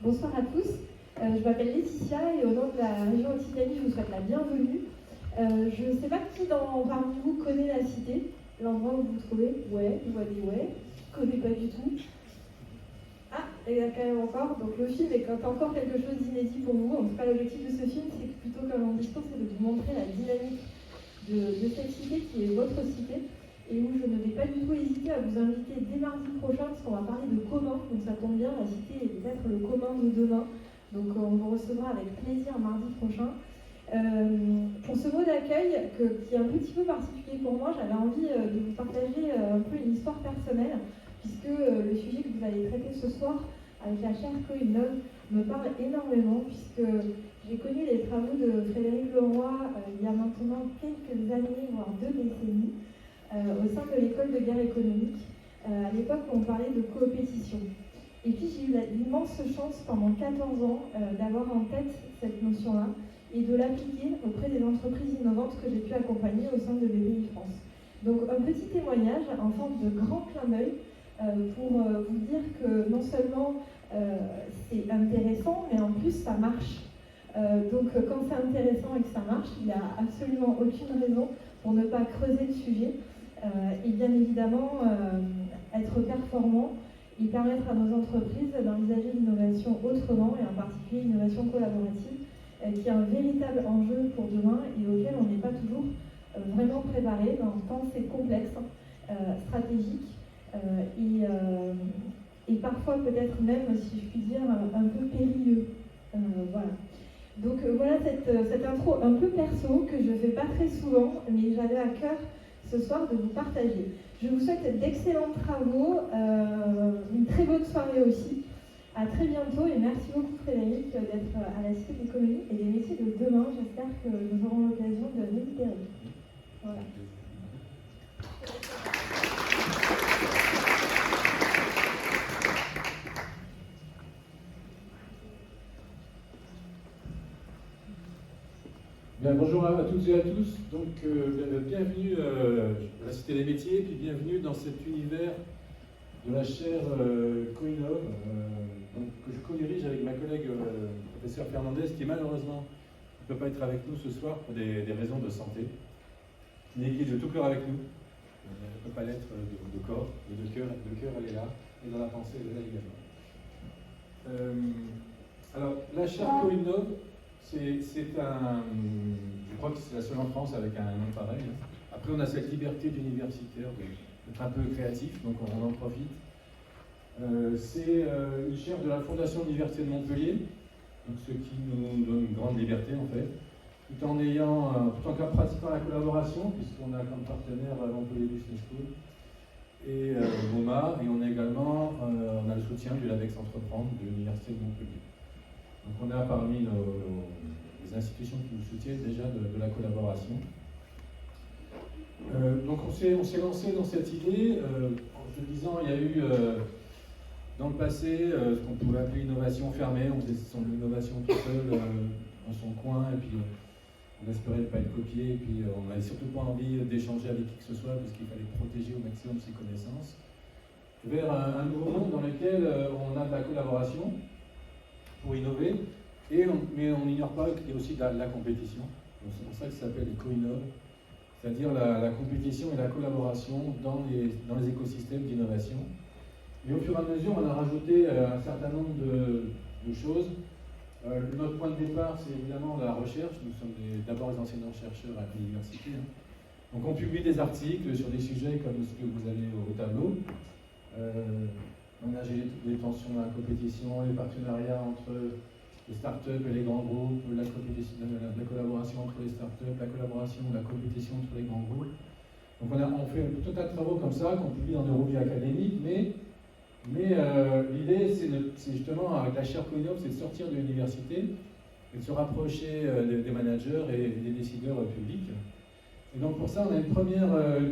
Bonsoir à tous, je m'appelle Laetitia et au nom de la région Occitanie, je vous souhaite la bienvenue. Je ne sais pas qui parmi vous connaît la cité, l'endroit où vous vous trouvez. Ouais, je vois des ouais, je ne connais pas du tout. Ah, il y a quand même encore, donc le film est encore quelque chose d'inédit pour vous. En tout cas, l'objectif de ce film, c'est que plutôt comme un discours, c'est de vous montrer la dynamique de cette cité qui est votre cité, et où je ne vais pas du tout hésiter à vous inviter dès mardi prochain, parce qu'on va parler de commun, donc ça tombe bien, la cité est peut-être le commun de demain, donc on vous recevra avec plaisir mardi prochain. Pour ce mot d'accueil, qui est un petit peu particulier pour moi, j'avais envie de vous partager un peu une histoire personnelle, puisque le sujet que vous allez traiter ce soir avec la chère Cohen me parle énormément, puisque j'ai connu les travaux de Frédéric Leroy il y a maintenant quelques années, voire 2 décennies, au sein de l'école de guerre économique, à l'époque où on parlait de coopétition. Et puis j'ai eu l'immense chance pendant 14 ans d'avoir en tête cette notion-là et de l'appliquer auprès des entreprises innovantes que j'ai pu accompagner au sein de BPI France. Donc un petit témoignage en forme de grand clin d'œil pour vous dire que non seulement c'est intéressant, mais en plus ça marche. Donc quand c'est intéressant et que ça marche, il n'y a absolument aucune raison pour ne pas creuser le sujet et bien évidemment être performant et permettre à nos entreprises d'envisager l'innovation autrement, et en particulier l'innovation collaborative, qui est un véritable enjeu pour demain et auquel on n'est pas toujours vraiment préparé, tant c'est complexe, stratégique et parfois peut-être même, si je puis dire, un peu périlleux. Voilà. Donc voilà cette intro un peu perso que je ne fais pas très souvent, mais j'avais à cœur ce soir de vous partager. Je vous souhaite d'excellents travaux, une très bonne soirée aussi. À très bientôt et merci beaucoup Frédéric d'être à la Cité de l'économie et des métiers de demain. J'espère que nous aurons l'occasion de réitérer. Voilà. Bien, bonjour à toutes et à tous. Donc, bienvenue à la Cité des Métiers, puis bienvenue dans cet univers de la chaire Coinov, que je co-dirige avec ma collègue professeur Fernandez, qui malheureusement ne peut pas être avec nous ce soir pour des raisons de santé, mais qui est de tout cœur avec nous. Elle ne peut pas l'être de corps, mais de cœur elle est là, et dans la pensée elle est là également. Alors, la chaire Coinov, c'est un... Je crois que c'est la seule en France avec un nom pareil. Après, on a cette liberté d'universitaire d'être un peu créatif, donc on en profite. C'est une chaire de la Fondation de l'Université de Montpellier, donc ce qui nous donne une grande liberté en fait, tout en pratiquant la collaboration, puisqu'on a comme partenaire Montpellier Business School et MoMA, et on a également on a le soutien du LABEX Entreprendre de l'Université de Montpellier. Donc on a parmi les institutions qui nous soutiennent déjà de la collaboration. Donc on s'est lancé dans cette idée en se disant il y a eu dans le passé ce qu'on pouvait appeler innovation fermée, on faisait son innovation tout seul dans son coin et puis on espérait ne pas être copié et puis on n'avait surtout pas envie d'échanger avec qui que ce soit parce qu'il fallait protéger au maximum ses connaissances. Vers un nouveau monde dans lequel on a de la collaboration pour innover, mais on n'ignore pas qu'il y a aussi de la compétition. C'est pour ça que ça s'appelle les co-innov, c'est-à-dire la compétition et la collaboration dans les écosystèmes d'innovation. Mais au fur et à mesure, on a rajouté un certain nombre de choses. Notre point de départ, c'est évidemment la recherche. Nous sommes d'abord les enseignants-chercheurs à l'université. Donc on publie des articles sur des sujets comme ce que vous avez au tableau. Ménager les tensions dans la compétition, les partenariats entre les startups et les grands groupes, la collaboration entre les startups, la collaboration ou la compétition entre les grands groupes. Donc on fait tout un tas de travaux comme ça qu'on publie dans nos revues académiques, mais l'idée c'est justement avec la chaire Coinov, c'est de sortir de l'université et de se rapprocher des managers et des décideurs publics. Et donc pour ça on a une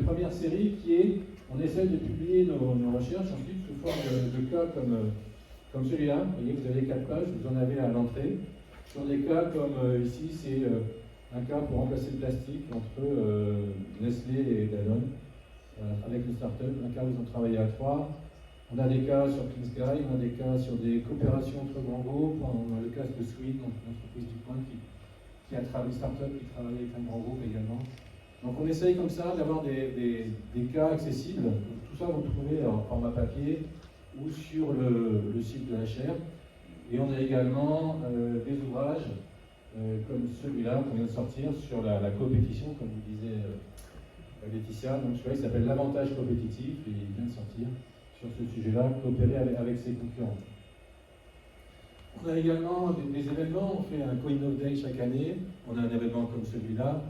première série qui est, on essaie de publier nos recherches ensuite sous forme de cas comme celui-là. Vous voyez, vous avez 4 pages, vous en avez à l'entrée. Sur des cas comme ici, c'est un cas pour remplacer le plastique entre Nestlé et Danone avec une start-up. Un cas où ils ont travaillé à 3, On a des cas sur Clean Sky, on a des cas sur des coopérations entre grands groupes, on a le cas de Sweet, donc une entreprise du coin qui a travaillé, une start-up qui travaille avec un grand groupe également. Donc on essaye comme ça d'avoir des cas accessibles. Tout ça vous le trouvez en format papier ou sur le site de la chaire. Et on a également des ouvrages comme celui-là qu'on vient de sortir sur la compétition, comme vous disait Laetitia. Donc celui-là il s'appelle l'avantage compétitif et il vient de sortir sur ce sujet-là, coopérer avec ses concurrents. On a également des événements, on fait un CoinNov Day chaque année, on a un événement comme celui-là,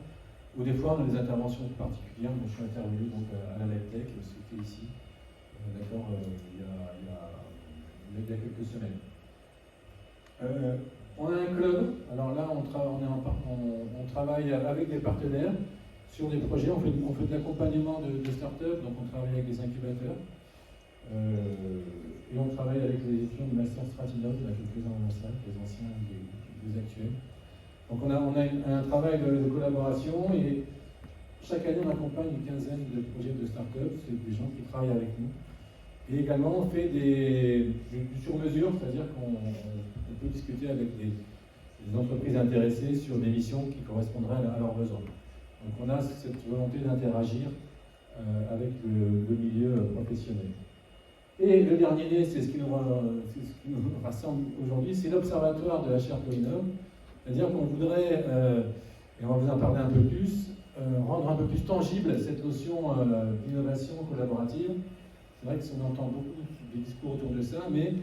où des fois on a des interventions particulières. Moi je suis intervenu donc, à la LabTech, c'était ici, d'accord, il y a quelques semaines. On a un club, alors là on travaille avec des partenaires sur des projets, on fait de l'accompagnement de start-up, donc on travaille avec des incubateurs. Et on travaille avec les étudiants du Master Stratinov, il y a quelques-uns dans la salle, les anciens et les actuels. Donc on a un travail de collaboration et chaque année on accompagne une quinzaine de projets de start-up, c'est des gens qui travaillent avec nous. Et également on fait du sur-mesure, c'est-à-dire qu'on peut discuter avec des entreprises intéressées sur des missions qui correspondraient à leurs besoins. Donc on a cette volonté d'interagir avec le milieu professionnel. Et le dernier né, c'est ce qui nous rassemble aujourd'hui, c'est l'observatoire de la chaire CoinNov. C'est-à-dire qu'on voudrait, et on va vous en parler un peu plus, rendre un peu plus tangible cette notion d'innovation collaborative. C'est vrai qu'on entend beaucoup de discours autour de ça, mais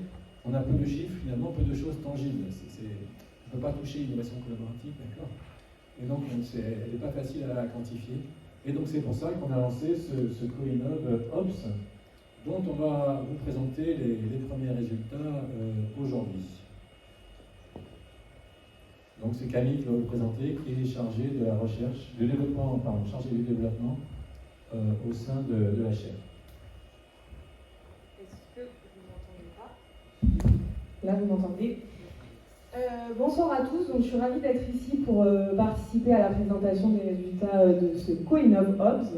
on a peu de chiffres, finalement, peu de choses tangibles. On ne peut pas toucher l'innovation collaborative, d'accord? Et donc, elle n'est pas facile à quantifier. Et donc, c'est pour ça qu'on a lancé ce CoinNov Ops, dont on va vous présenter les premiers résultats aujourd'hui. Donc c'est Camille qui va vous présenter, qui est chargée de la recherche, du développement, chargée du développement au sein de la chaire. Est-ce que vous m'entendez pas? Là, vous m'entendez. Bonsoir à tous, donc je suis ravie d'être ici pour participer à la présentation des résultats de ce CoinNov Ops.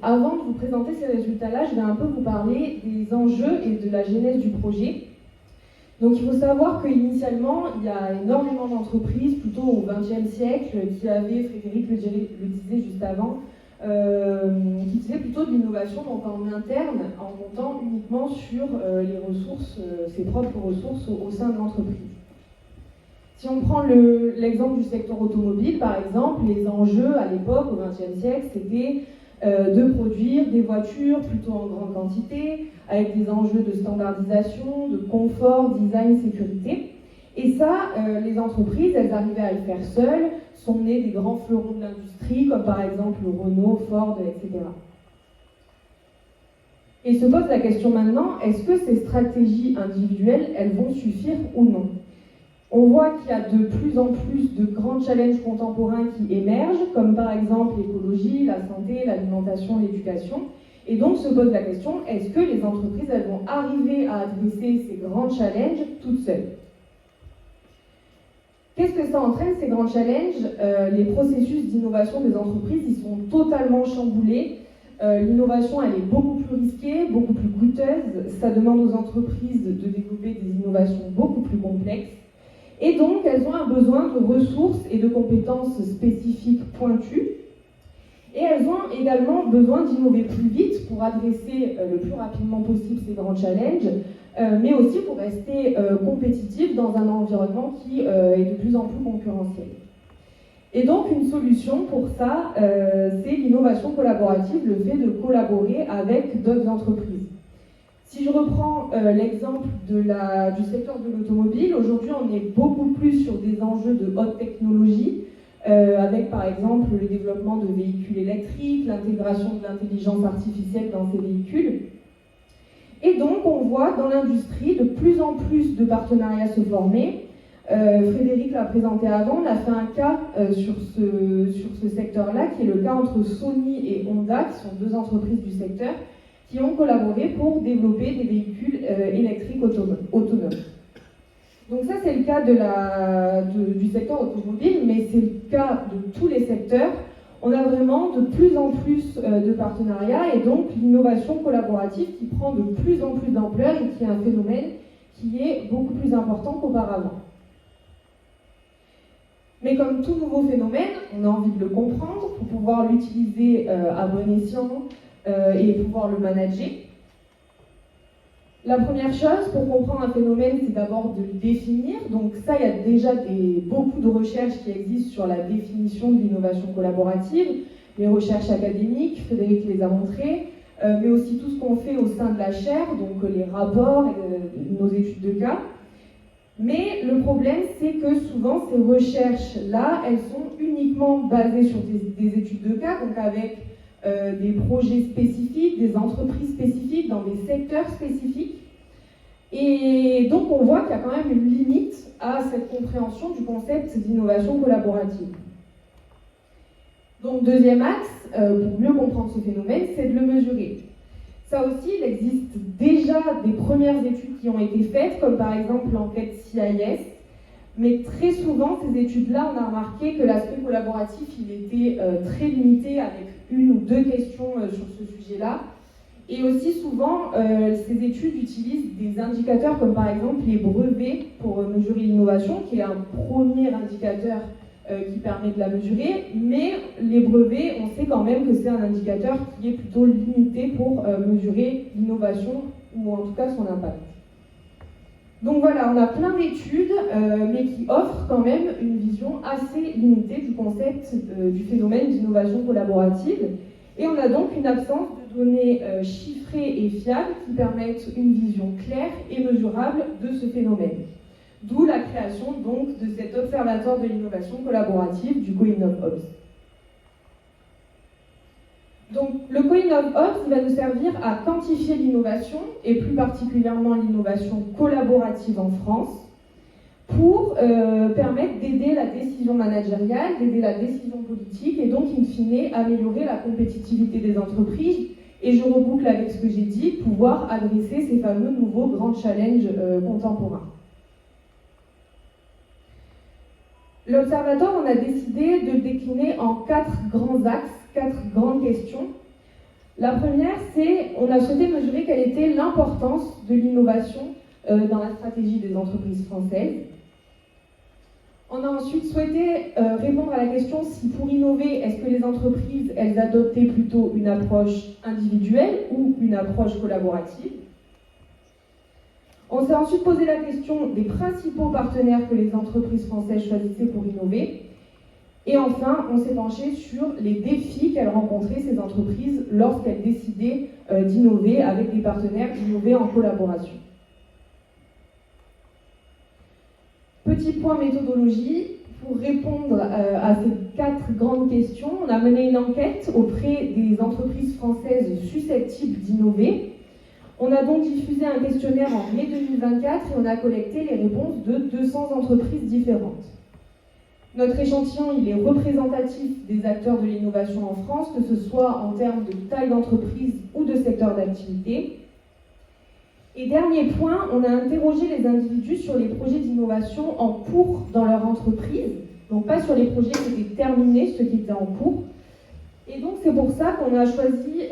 Avant de vous présenter ces résultats-là, je vais un peu vous parler des enjeux et de la genèse du projet. Donc il faut savoir qu'initialement, il y a énormément d'entreprises, plutôt au XXe siècle, qui avaient, Frédéric le disait juste avant, qui faisaient plutôt de l'innovation donc en interne, en comptant uniquement sur les ressources, ses propres ressources au sein de l'entreprise. Si on prend l'exemple du secteur automobile, par exemple, les enjeux à l'époque, au XXe siècle, c'était de produire des voitures plutôt en grande quantité, avec des enjeux de standardisation, de confort, design, sécurité. Et ça, les entreprises, elles arrivaient à le faire seules, sont nées des grands fleurons de l'industrie, comme par exemple Renault, Ford, etc. Et se pose la question maintenant, est-ce que ces stratégies individuelles, elles vont suffire ou non ? On voit qu'il y a de plus en plus de grands challenges contemporains qui émergent, comme par exemple l'écologie, la santé, l'alimentation, l'éducation. Et donc se pose la question, est-ce que les entreprises elles vont arriver à adresser ces grands challenges toutes seules ? Qu'est-ce que ça entraîne, ces grands challenges ? Les processus d'innovation des entreprises, ils sont totalement chamboulés. L'innovation, elle est beaucoup plus risquée, beaucoup plus coûteuse. Ça demande aux entreprises de développer des innovations beaucoup plus complexes. Et donc, elles ont un besoin de ressources et de compétences spécifiques pointues. Et elles ont également besoin d'innover plus vite pour adresser le plus rapidement possible ces grands challenges, mais aussi pour rester compétitives dans un environnement qui est de plus en plus concurrentiel. Et donc, une solution pour ça, c'est l'innovation collaborative, le fait de collaborer avec d'autres entreprises. Si je reprends l'exemple du secteur de l'automobile, aujourd'hui on est beaucoup plus sur des enjeux de haute technologie, avec par exemple le développement de véhicules électriques, l'intégration de l'intelligence artificielle dans ces véhicules. Et donc on voit dans l'industrie de plus en plus de partenariats se former. Frédéric l'a présenté avant, on a fait un cas sur ce secteur-là, qui est le cas entre Sony et Honda, qui sont deux entreprises du secteur, qui ont collaboré pour développer des véhicules électriques autonomes. Donc ça, c'est le cas du secteur automobile, mais c'est le cas de tous les secteurs. on a vraiment de plus en plus de partenariats et donc l'innovation collaborative qui prend de plus en plus d'ampleur et qui est un phénomène qui est beaucoup plus important qu'auparavant. Mais comme tout nouveau phénomène, on a envie de le comprendre pour pouvoir l'utiliser à bon escient et pouvoir le manager. La première chose pour comprendre un phénomène, c'est d'abord de le définir. Donc ça, il y a déjà beaucoup de recherches qui existent sur la définition de l'innovation collaborative, les recherches académiques, Frédéric les a montrées, mais aussi tout ce qu'on fait au sein de la chaire, donc les rapports, nos études de cas. Mais le problème, c'est que souvent, ces recherches-là, elles sont uniquement basées sur des études de cas, donc avec des projets spécifiques, des entreprises spécifiques, dans des secteurs spécifiques. Et donc, on voit qu'il y a quand même une limite à cette compréhension du concept d'innovation collaborative. Donc, deuxième axe, pour mieux comprendre ce phénomène, c'est de le mesurer. Ça aussi, il existe déjà des premières études qui ont été faites, comme par exemple l'enquête CIS, mais très souvent, ces études-là, on a remarqué que l'aspect collaboratif, il était très limité avec une ou deux questions sur ce sujet-là. Et aussi souvent, ces études utilisent des indicateurs comme par exemple les brevets pour mesurer l'innovation, qui est un premier indicateur qui permet de la mesurer, mais les brevets, on sait quand même que c'est un indicateur qui est plutôt limité pour mesurer l'innovation ou en tout cas son impact. Donc voilà, on a plein d'études, mais qui offrent quand même une vision assez limitée du concept du phénomène d'innovation collaborative. Et on a donc une absence de données chiffrées et fiables qui permettent une vision claire et mesurable de ce phénomène. D'où la création donc de cet observatoire de l'innovation collaborative du CoInnov-Ops. Donc le CoInnov-Ops va nous servir à quantifier l'innovation, et plus particulièrement l'innovation collaborative en France, pour permettre d'aider la décision managériale, d'aider la décision politique, et donc in fine améliorer la compétitivité des entreprises. Et je reboucle avec ce que j'ai dit, pouvoir adresser ces fameux nouveaux grands challenges contemporains. L'Observatoire, on a décidé de le décliner en 4 grands axes, 4 grandes questions. La première, c'est, on a souhaité mesurer quelle était l'importance de l'innovation dans la stratégie des entreprises françaises. On a ensuite souhaité répondre à la question si pour innover, est-ce que les entreprises, elles adoptaient plutôt une approche individuelle ou une approche collaborative. On s'est ensuite posé la question des principaux partenaires que les entreprises françaises choisissaient pour innover. Et enfin, on s'est penché sur les défis qu'elles rencontraient, ces entreprises, lorsqu'elles décidaient d'innover avec des partenaires, d'innover en collaboration. Petit point méthodologie, pour répondre à ces 4 grandes questions, on a mené une enquête auprès des entreprises françaises susceptibles d'innover. On a donc diffusé un questionnaire en mai 2024 et on a collecté les réponses de 200 entreprises différentes. Notre échantillon, il est représentatif des acteurs de l'innovation en France, que ce soit en termes de taille d'entreprise ou de secteur d'activité. Et dernier point, on a interrogé les individus sur les projets d'innovation en cours dans leur entreprise, donc pas sur les projets qui étaient terminés, ceux qui étaient en cours. Et donc c'est pour ça qu'on a choisi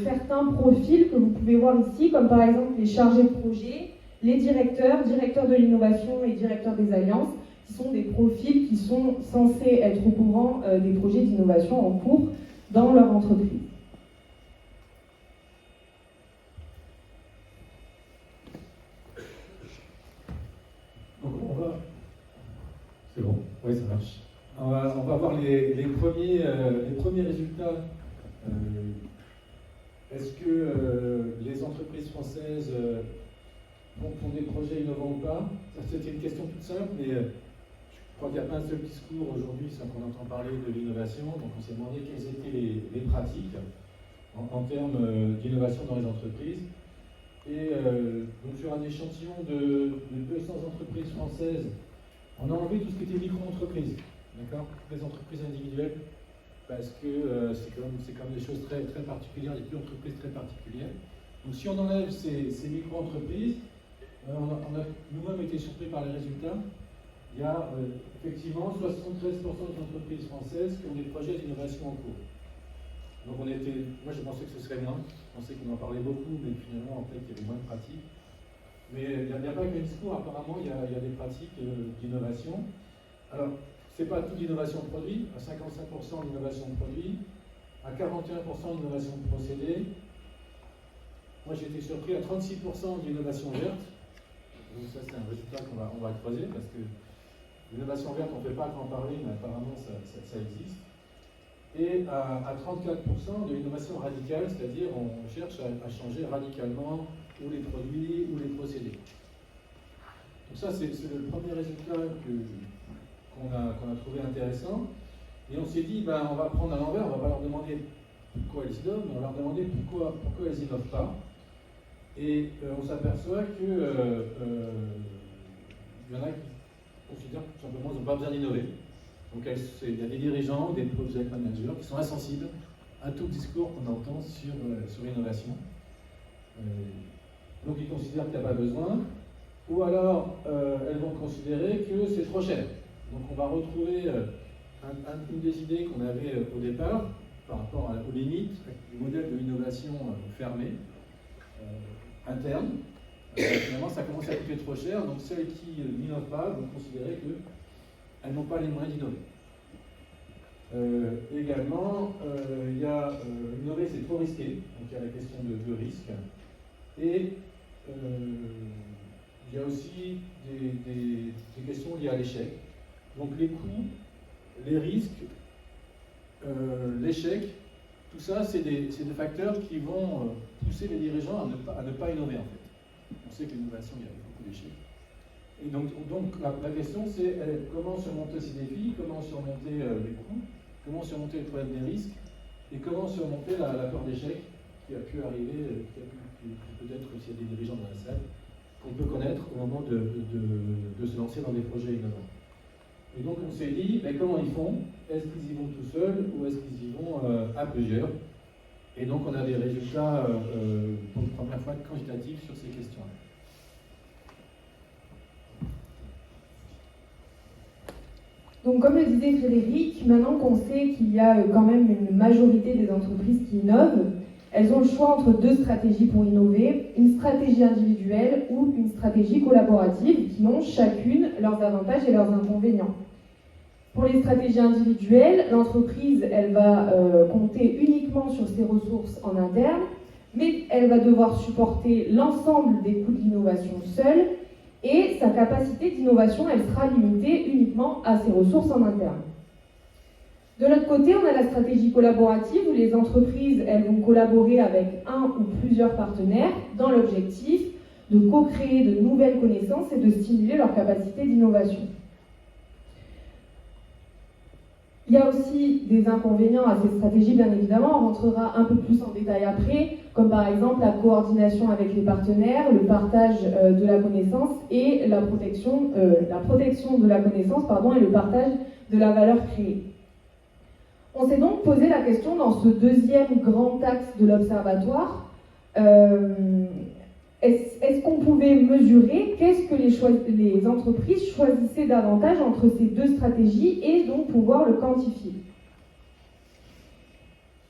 certains profils que vous pouvez voir ici, comme par exemple les chargés de projet, les directeurs de l'innovation et directeurs des alliances, qui sont des profils qui sont censés être au courant des projets d'innovation en cours dans leur entreprise. Donc c'est bon, oui ça marche. On va voir les premiers résultats. Est-ce que les entreprises françaises font des projets innovants ou pas? C'était une question toute simple, mais je crois qu'il n'y a pas un seul discours aujourd'hui sans qu'on entend parler de l'innovation. Donc on s'est demandé quelles étaient les pratiques en termes d'innovation dans les entreprises. Et donc sur un échantillon de 200 entreprises françaises, on a enlevé tout ce qui était micro-entreprises. D'accord, les entreprises individuelles, parce que c'est quand même des choses très, très particulières, des entreprises très particulières. Donc si on enlève ces micro-entreprises, on a nous-mêmes été surpris par les résultats. il y a effectivement 73% des entreprises françaises qui ont des projets d'innovation en cours. Donc moi je pensais que ce serait moins, je pensais qu'on en parlait beaucoup, mais finalement en fait il y avait moins de pratiques. Mais il n'y a pas qu'un discours, apparemment il y a des pratiques d'innovation. Alors, ce n'est pas tout d'innovation de produit, à 55% d'innovation de produit, à 41% d'innovation de procédés. Moi j'ai été surpris à 36% d'innovation verte. Donc ça c'est un résultat qu'on va creuser parce que l'innovation verte on ne fait pas qu'en parler, mais apparemment ça existe. Et à 34% de l'innovation radicale, c'est-à-dire on cherche à changer radicalement ou les produits ou les procédés. Donc ça c'est le premier résultat qu'on a trouvé intéressant. Et on s'est dit, on va prendre à l'envers, on ne va pas leur demander pourquoi elles innovent, mais on va leur demander pourquoi elles n'innovent pas. Et on s'aperçoit que y en a qui considèrent tout simplement qu'ils n'ont pas besoin d'innover. Donc il y a des dirigeants, des project managers qui sont insensibles à tout discours qu'on entend sur l'innovation. Donc ils considèrent qu'il n'y a pas besoin, ou alors elles vont considérer que c'est trop cher. Donc on va retrouver une des idées qu'on avait au départ par rapport aux limites du modèle de l'innovation fermé, interne. Finalement ça commence à coûter trop cher, donc celles qui n'innovent pas vont considérer qu'elles n'ont pas les moyens d'innover. Également, il y a innover c'est trop risqué, donc il y a la question de risque. Et il y a aussi des questions liées à l'échec. Donc les coûts, les risques, l'échec, tout ça c'est des facteurs qui vont pousser les dirigeants à ne pas innover en fait. On sait que l'innovation, il y a beaucoup d'échecs. Et donc la question c'est comment surmonter ces défis, comment surmonter les coûts, comment surmonter le problème des risques, et comment surmonter la peur d'échec qui a pu arriver, qui peut-être s'il y a des dirigeants dans la salle, qu'on peut connaître au moment de se lancer dans des projets innovants. Et donc on s'est dit, comment ils font? Est-ce qu'ils y vont tout seuls ou est-ce qu'ils y vont à plusieurs? Et donc on a des résultats pour la première fois quantitatifs sur ces questions-là. Donc comme le disait Frédéric, maintenant qu'on sait qu'il y a quand même une majorité des entreprises qui innovent, elles ont le choix entre deux stratégies pour innover, une stratégie individuelle ou une stratégie collaborative qui ont chacune leurs avantages et leurs inconvénients. Pour les stratégies individuelles, l'entreprise elle va compter uniquement sur ses ressources en interne, mais elle va devoir supporter l'ensemble des coûts de l'innovation seule, et sa capacité d'innovation elle sera limitée uniquement à ses ressources en interne. De l'autre côté, on a la stratégie collaborative où les entreprises elles vont collaborer avec un ou plusieurs partenaires dans l'objectif de co-créer de nouvelles connaissances et de stimuler leur capacité d'innovation. Il y a aussi des inconvénients à ces stratégies, bien évidemment, on rentrera un peu plus en détail après, comme par exemple la coordination avec les partenaires, le partage de la connaissance et la protection de la connaissance et le partage de la valeur créée. On s'est donc posé la question dans ce deuxième grand axe de l'observatoire, est-ce qu'on pouvait mesurer qu'est-ce que les entreprises choisissaient davantage entre ces deux stratégies et donc pouvoir le quantifier.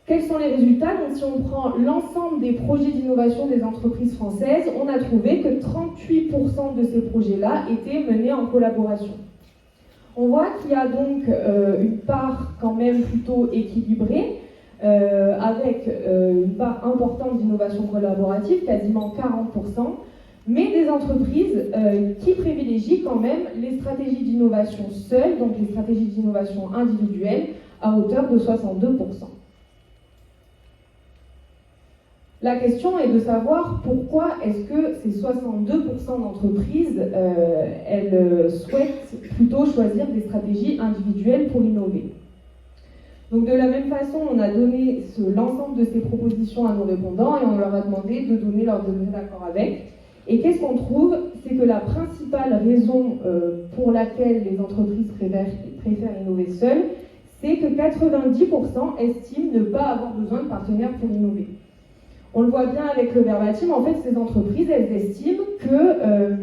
Quels sont les résultats? Donc, si on prend l'ensemble des projets d'innovation des entreprises françaises, on a trouvé que 38% de ces projets-là étaient menés en collaboration. On voit qu'il y a donc une part quand même plutôt équilibrée, avec une part importante d'innovation collaborative, quasiment 40%, mais des entreprises qui privilégient quand même les stratégies d'innovation seules, donc les stratégies d'innovation individuelles, à hauteur de 62%. La question est de savoir pourquoi est-ce que ces 62% d'entreprises, elles souhaitent plutôt choisir des stratégies individuelles pour innover. Donc de la même façon, on a donné l'ensemble de ces propositions à nos répondants et on leur a demandé de donner leur degré d'accord avec. Et qu'est-ce qu'on trouve? C'est que la principale raison pour laquelle les entreprises préfèrent innover seules, c'est que 90% estiment ne pas avoir besoin de partenaires pour innover. On le voit bien avec le verbatim, en fait, ces entreprises, elles estiment que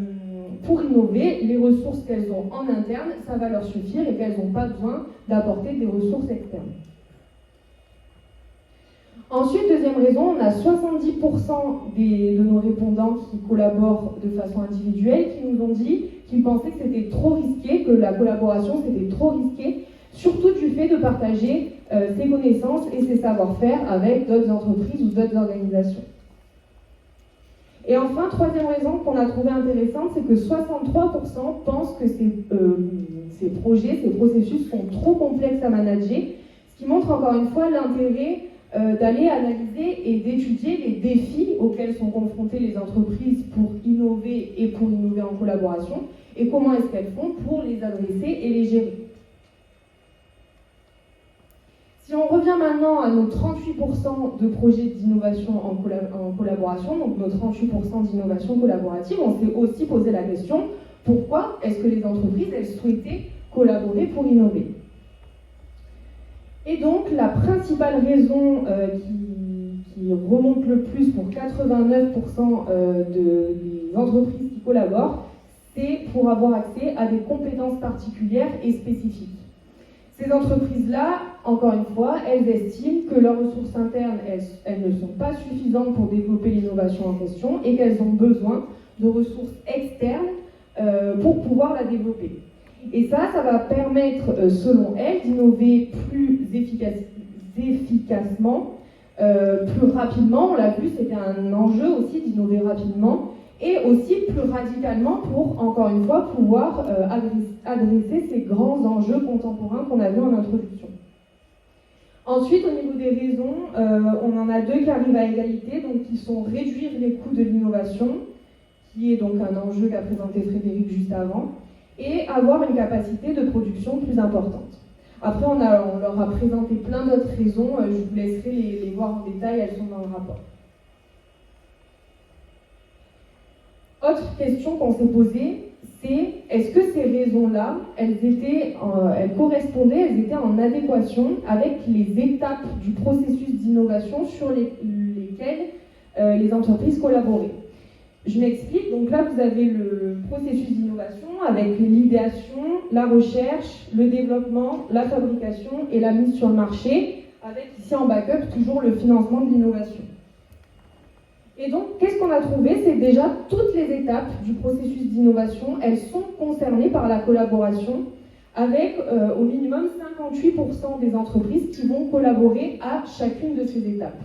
pour innover, les ressources qu'elles ont en interne, ça va leur suffire et qu'elles n'ont pas besoin d'apporter des ressources externes. Ensuite, deuxième raison, on a 70% de nos répondants qui collaborent de façon individuelle qui nous ont dit qu'ils pensaient que c'était trop risqué, que la collaboration c'était trop risqué, surtout du fait de partager ses connaissances et ses savoir-faire avec d'autres entreprises ou d'autres organisations. Et enfin, troisième raison qu'on a trouvée intéressante, c'est que 63% pensent que ces projets, ces processus sont trop complexes à manager, ce qui montre encore une fois l'intérêt d'aller analyser et d'étudier les défis auxquels sont confrontées les entreprises pour innover et pour innover en collaboration, et comment est-ce qu'elles font pour les adresser et les gérer. Si on revient maintenant à nos 38% de projets d'innovation en collaboration, donc nos 38% d'innovation collaborative, on s'est aussi posé la question, pourquoi est-ce que les entreprises, elles souhaitaient collaborer pour innover ? Et donc, la principale raison qui remonte le plus pour 89% des entreprises qui collaborent, c'est pour avoir accès à des compétences particulières et spécifiques. Ces entreprises-là, encore une fois, elles estiment que leurs ressources internes, elles ne sont pas suffisantes pour développer l'innovation en question et qu'elles ont besoin de ressources externes pour pouvoir la développer. Et ça va permettre, selon elles, d'innover plus efficacement, plus rapidement. On l'a vu, c'était un enjeu aussi d'innover rapidement et aussi plus radicalement pour, encore une fois, pouvoir adresser ces grands enjeux contemporains qu'on a vus en introduction. Ensuite, au niveau des raisons, on en a deux qui arrivent à égalité, donc qui sont réduire les coûts de l'innovation, qui est donc un enjeu qu'a présenté Frédéric juste avant, et avoir une capacité de production plus importante. Après, on leur a présenté plein d'autres raisons, je vous laisserai les voir en détail, elles sont dans le rapport. Autre question qu'on s'est posée, c'est est-ce que ces raisons-là, elles étaient en adéquation avec les étapes du processus d'innovation sur lesquelles les entreprises collaboraient. Je m'explique, donc là vous avez le processus d'innovation avec l'idéation, la recherche, le développement, la fabrication et la mise sur le marché, avec ici en backup toujours le financement de l'innovation. Et donc, qu'est-ce qu'on a trouvé? C'est déjà toutes les étapes du processus d'innovation, elles sont concernées par la collaboration, avec au minimum 58% des entreprises qui vont collaborer à chacune de ces étapes.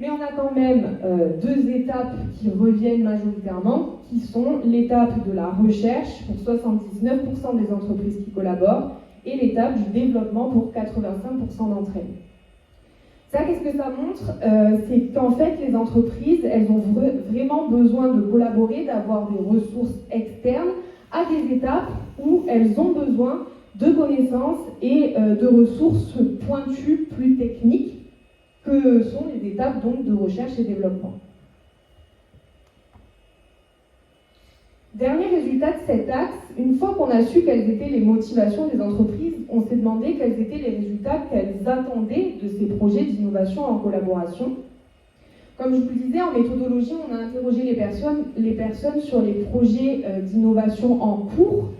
Mais on a quand même deux étapes qui reviennent majoritairement, qui sont l'étape de la recherche pour 79% des entreprises qui collaborent et l'étape du développement pour 85% d'entre elles. Ça, qu'est-ce que ça montre? C'est qu'en fait, les entreprises, elles ont vraiment besoin de collaborer, d'avoir des ressources externes à des étapes où elles ont besoin de connaissances et de ressources pointues, plus techniques, que sont les étapes donc de recherche et développement. Dernier résultat de cet axe, une fois qu'on a su quelles étaient les motivations des entreprises, on s'est demandé quels étaient les résultats qu'elles attendaient de ces projets d'innovation en collaboration. Comme je vous le disais, en méthodologie, on a interrogé les personnes sur les projets d'innovation en cours.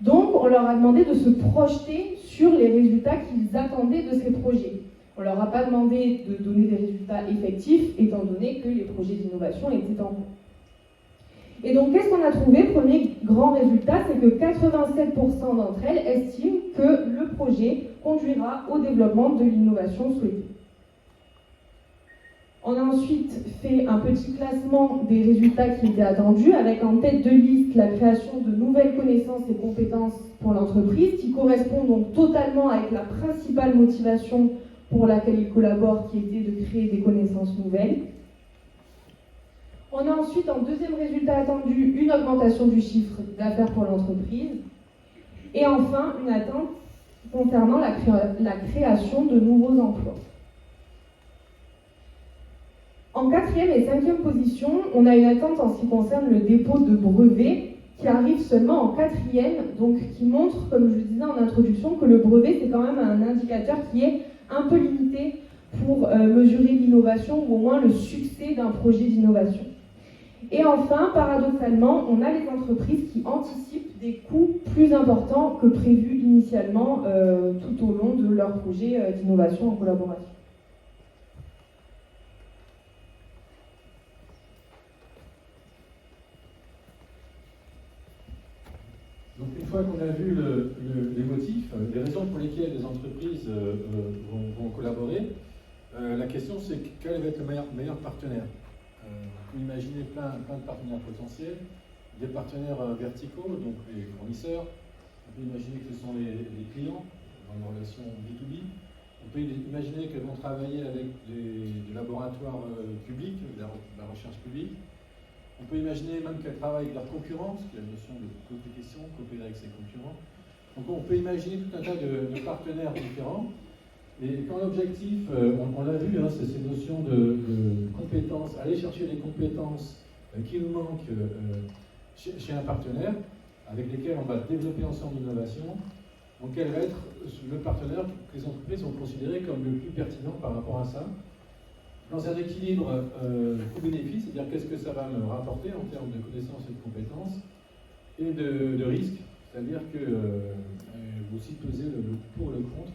Donc, on leur a demandé de se projeter sur les résultats qu'ils attendaient de ces projets. On ne leur a pas demandé de donner des résultats effectifs, étant donné que les projets d'innovation étaient en cours. Et donc, qu'est-ce qu'on a trouvé? Premier grand résultat, c'est que 87% d'entre elles estiment que le projet conduira au développement de l'innovation souhaitée. On a ensuite fait un petit classement des résultats qui étaient attendus, avec en tête de liste la création de nouvelles connaissances et compétences pour l'entreprise, qui correspond donc totalement avec la principale motivation pour laquelle ils collaborent, qui était de créer des connaissances nouvelles. On a ensuite, en deuxième résultat attendu, une augmentation du chiffre d'affaires pour l'entreprise. Et enfin, une attente concernant la création de nouveaux emplois. En quatrième et cinquième position, on a une attente en ce qui concerne le dépôt de brevets qui arrive seulement en quatrième, donc qui montre, comme je le disais en introduction, que le brevet, c'est quand même un indicateur qui est un peu limité pour mesurer l'innovation ou au moins le succès d'un projet d'innovation. Et enfin, paradoxalement, on a les entreprises qui anticipent des coûts plus importants que prévus initialement tout au long de leur projet d'innovation en collaboration. Donc une fois qu'on a vu les motifs, les raisons pour lesquelles les entreprises vont collaborer, la question c'est quel va être le meilleur partenaire. On peut imaginer plein de partenaires potentiels, des partenaires verticaux, donc les fournisseurs. On peut imaginer que ce sont les clients dans une relation B2B. On peut imaginer qu'elles vont travailler avec des laboratoires publics, de la recherche publique. On peut imaginer même qu'elles travaillent avec leurs concurrents, parce qu'il y a la notion de compétition, coopérer avec ses concurrents. Donc on peut imaginer tout un tas de partenaires différents. Et quand l'objectif, on l'a vu, hein, c'est ces notions de compétences, aller chercher les compétences qui nous manquent chez un partenaire, avec lesquels on va développer ensemble l'innovation. Donc quel va être le partenaire que les entreprises vont considérer comme le plus pertinent par rapport à ça, dans un équilibre coût-bénéfice, c'est-à-dire qu'est-ce que ça va me rapporter en termes de connaissances et de compétences, et de risque, c'est-à-dire que vous aussi peser le pour et le contre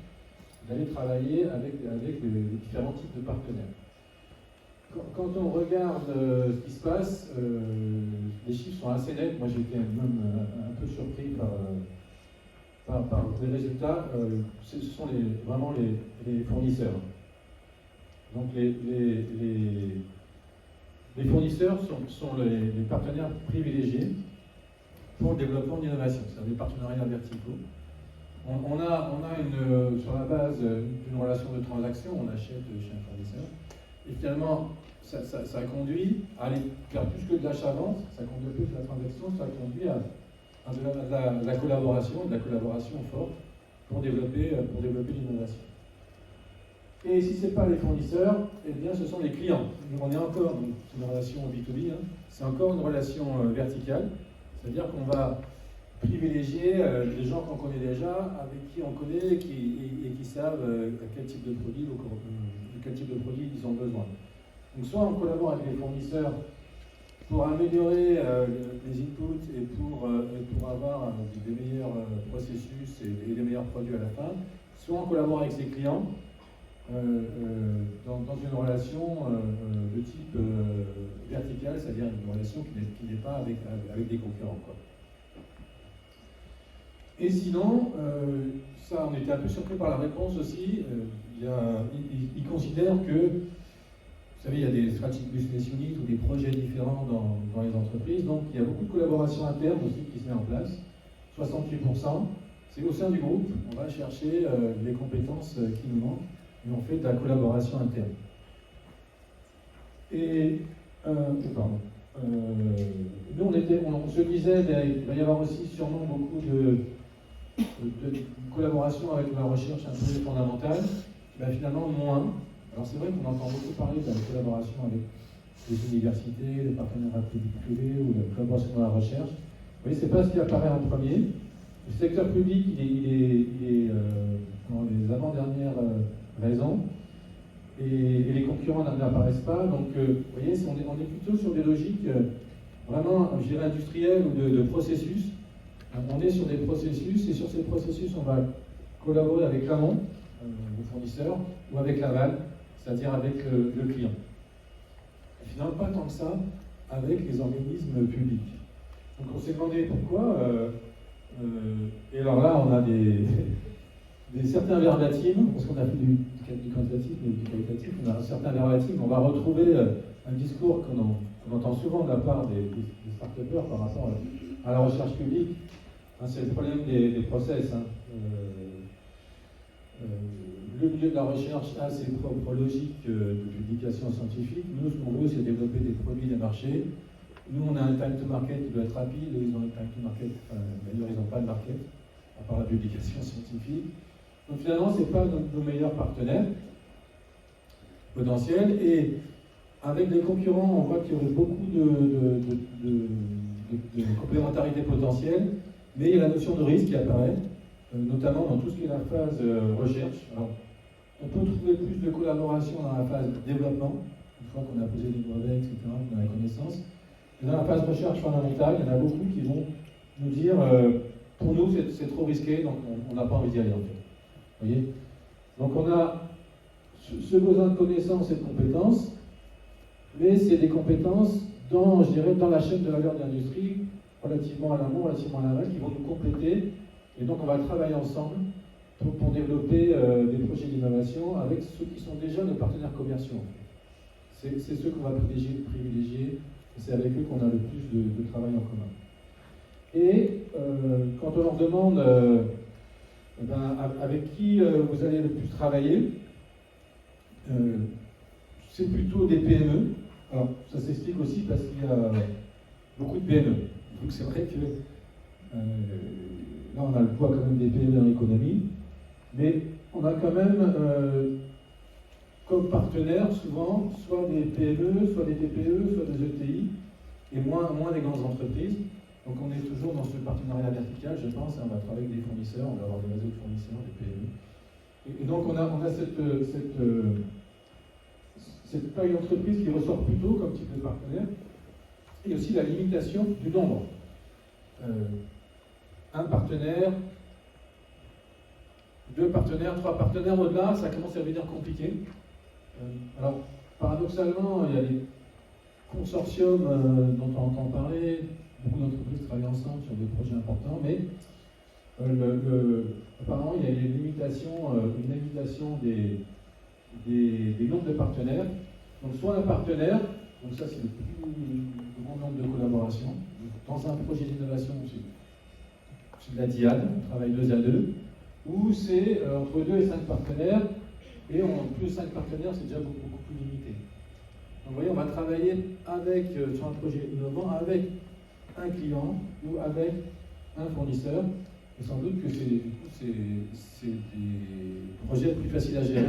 d'aller travailler avec les différents types de partenaires. Quand on regarde ce qui se passe, les chiffres sont assez nets. Moi j'étais même un peu surpris par les résultats. Ce sont vraiment les fournisseurs. Donc les fournisseurs sont les partenaires privilégiés pour le développement de l'innovation, c'est-à-dire des partenariats verticaux. On a sur la base d'une relation de transaction, on achète chez un fournisseur, et finalement ça conduit à aller faire plus que de l'achat-vente, ça conduit plus à la transaction, ça conduit à de la collaboration forte pour développer l'innovation. Et si ce n'est pas les fournisseurs, eh bien ce sont les clients. On est encore dans une relation B2B, hein. C'est encore une relation verticale, c'est-à-dire qu'on va privilégier les gens qu'on connaît déjà, avec qui on connaît et qui savent quel type de produit ils ont besoin. Donc soit on collabore avec les fournisseurs pour améliorer les inputs et pour avoir des meilleurs processus et des meilleurs produits à la fin, soit on collabore avec ses clients dans une relation de type verticale, c'est-à-dire une relation qui n'est pas avec des concurrents, quoi. Et sinon, ça, on était un peu surpris par la réponse aussi. Ils considèrent que, vous savez, il y a des strategic business units ou des projets différents dans les entreprises, donc il y a beaucoup de collaboration interne aussi qui se met en place. 68%, c'est au sein du groupe, on va chercher les compétences qui nous manquent et on fait de la collaboration interne. Et, nous, on se disait, il va y avoir aussi sûrement beaucoup de collaboration avec la recherche un peu fondamentale, ben finalement moins. Alors c'est vrai qu'on entend beaucoup parler de la collaboration avec les universités, les partenariats publics-privés ou la collaboration dans la recherche. Vous voyez, c'est pas ce qui apparaît en premier. Le secteur public, il est dans les avant-dernières raisons, et les concurrents n'apparaissent pas. Donc, vous voyez, on est plutôt sur des logiques vraiment, je dirais, industrielles ou de processus. On est sur des processus, et sur ces processus, on va collaborer avec l'amont, le fournisseur, ou avec l'aval, c'est-à-dire avec le client. Et finalement, pas tant que ça avec les organismes publics. Donc on s'est demandé pourquoi, et alors là, on a certains verbatims, parce qu'on a fait du quantitatif mais du qualitatif, on a un certain verbatim, on va retrouver un discours qu'on entend souvent de la part des start-upers par rapport à la recherche publique. C'est le problème des process. Le milieu de la recherche a ses propres logiques de publication scientifique. Nous, ce qu'on veut, c'est développer des produits, des marchés. Nous, on a un time to market qui doit être rapide. Eux, ils ont un time to market, d'ailleurs, ils n'ont pas de market, à part la publication scientifique. Donc finalement, ce n'est pas nos meilleurs partenaires potentiels. Et avec les concurrents, on voit qu'il y aurait beaucoup de complémentarité potentielle. Mais il y a la notion de risque qui apparaît, notamment dans tout ce qui est la phase recherche. Alors, on peut trouver plus de collaboration dans la phase développement, une fois qu'on a posé des brevets, etc., qu'on a la connaissance. Dans la phase recherche fondamentale, il y en a beaucoup qui vont nous dire pour nous c'est trop risqué, donc on n'a pas envie d'y aller en fait. Vous voyez? Donc on a ce besoin de connaissances et de compétences, mais c'est des compétences dans, je dirais, dans la chaîne de valeur de l'industrie, relativement à l'amont, relativement à l'aval, qui vont nous compléter. Et donc on va travailler ensemble pour développer des projets d'innovation avec ceux qui sont déjà nos partenaires commerciaux. C'est ceux qu'on va privilégier, et c'est avec eux qu'on a le plus de travail en commun. Et quand on leur demande avec qui vous allez le plus travailler, c'est plutôt des PME. Alors ça s'explique aussi parce qu'il y a beaucoup de PME. Donc c'est vrai que là on a le poids quand même des PME dans l'économie, mais on a quand même comme partenaires souvent soit des PME, soit des TPE, soit des ETI, et moins des grandes entreprises. Donc on est toujours dans ce partenariat vertical, je pense, et on va travailler avec des fournisseurs, on va avoir des réseaux de fournisseurs, des PME. Et donc on a cette taille d'entreprise qui ressort plutôt comme type de partenaire, et aussi la limitation du nombre. Un partenaire, 2 partenaires, 3 partenaires, au-delà, ça commence à devenir compliqué. Alors, paradoxalement, il y a des consortiums dont on entend parler, beaucoup d'entreprises travaillent ensemble sur des projets importants, mais apparemment, il y a une limitation des nombres de partenaires. Donc, soit un partenaire, donc ça c'est le plus grand nombre de collaborations. Dans un projet d'innovation, c'est de la diade, on travaille 2 à 2, ou c'est entre 2 et 5 partenaires, et en plus 5 partenaires, c'est déjà beaucoup plus limité. Donc vous voyez, on va travailler sur un projet innovant avec un client ou avec un fournisseur, et sans doute que c'est des projets plus faciles à gérer.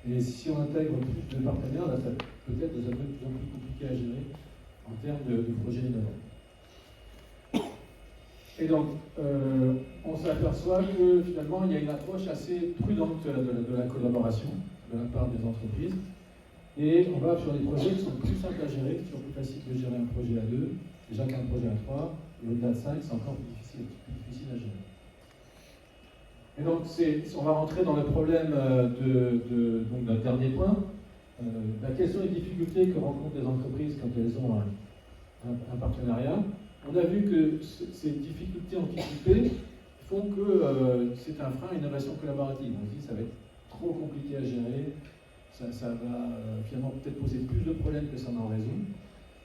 Et si on intègre plus de partenaires, là, ça peut-être de plus en plus compliqué à gérer en termes de projets innovants. Et donc, on s'aperçoit que finalement, il y a une approche assez prudente de la collaboration de la part des entreprises. Et on va sur des projets qui sont plus simples à gérer, qui sont plus faciles de gérer un projet à 2, déjà qu'un projet à 3, et au-delà de 5, c'est encore plus difficile à gérer. Et donc, on va rentrer dans le problème donc d'un dernier point. Quelles sont les difficultés que rencontrent les entreprises quand elles ont un partenariat? On a vu que ces difficultés anticipées font que c'est un frein à l'innovation collaborative. On se dit que ça va être trop compliqué à gérer, ça va finalement peut-être poser plus de problèmes que ça n'en résout.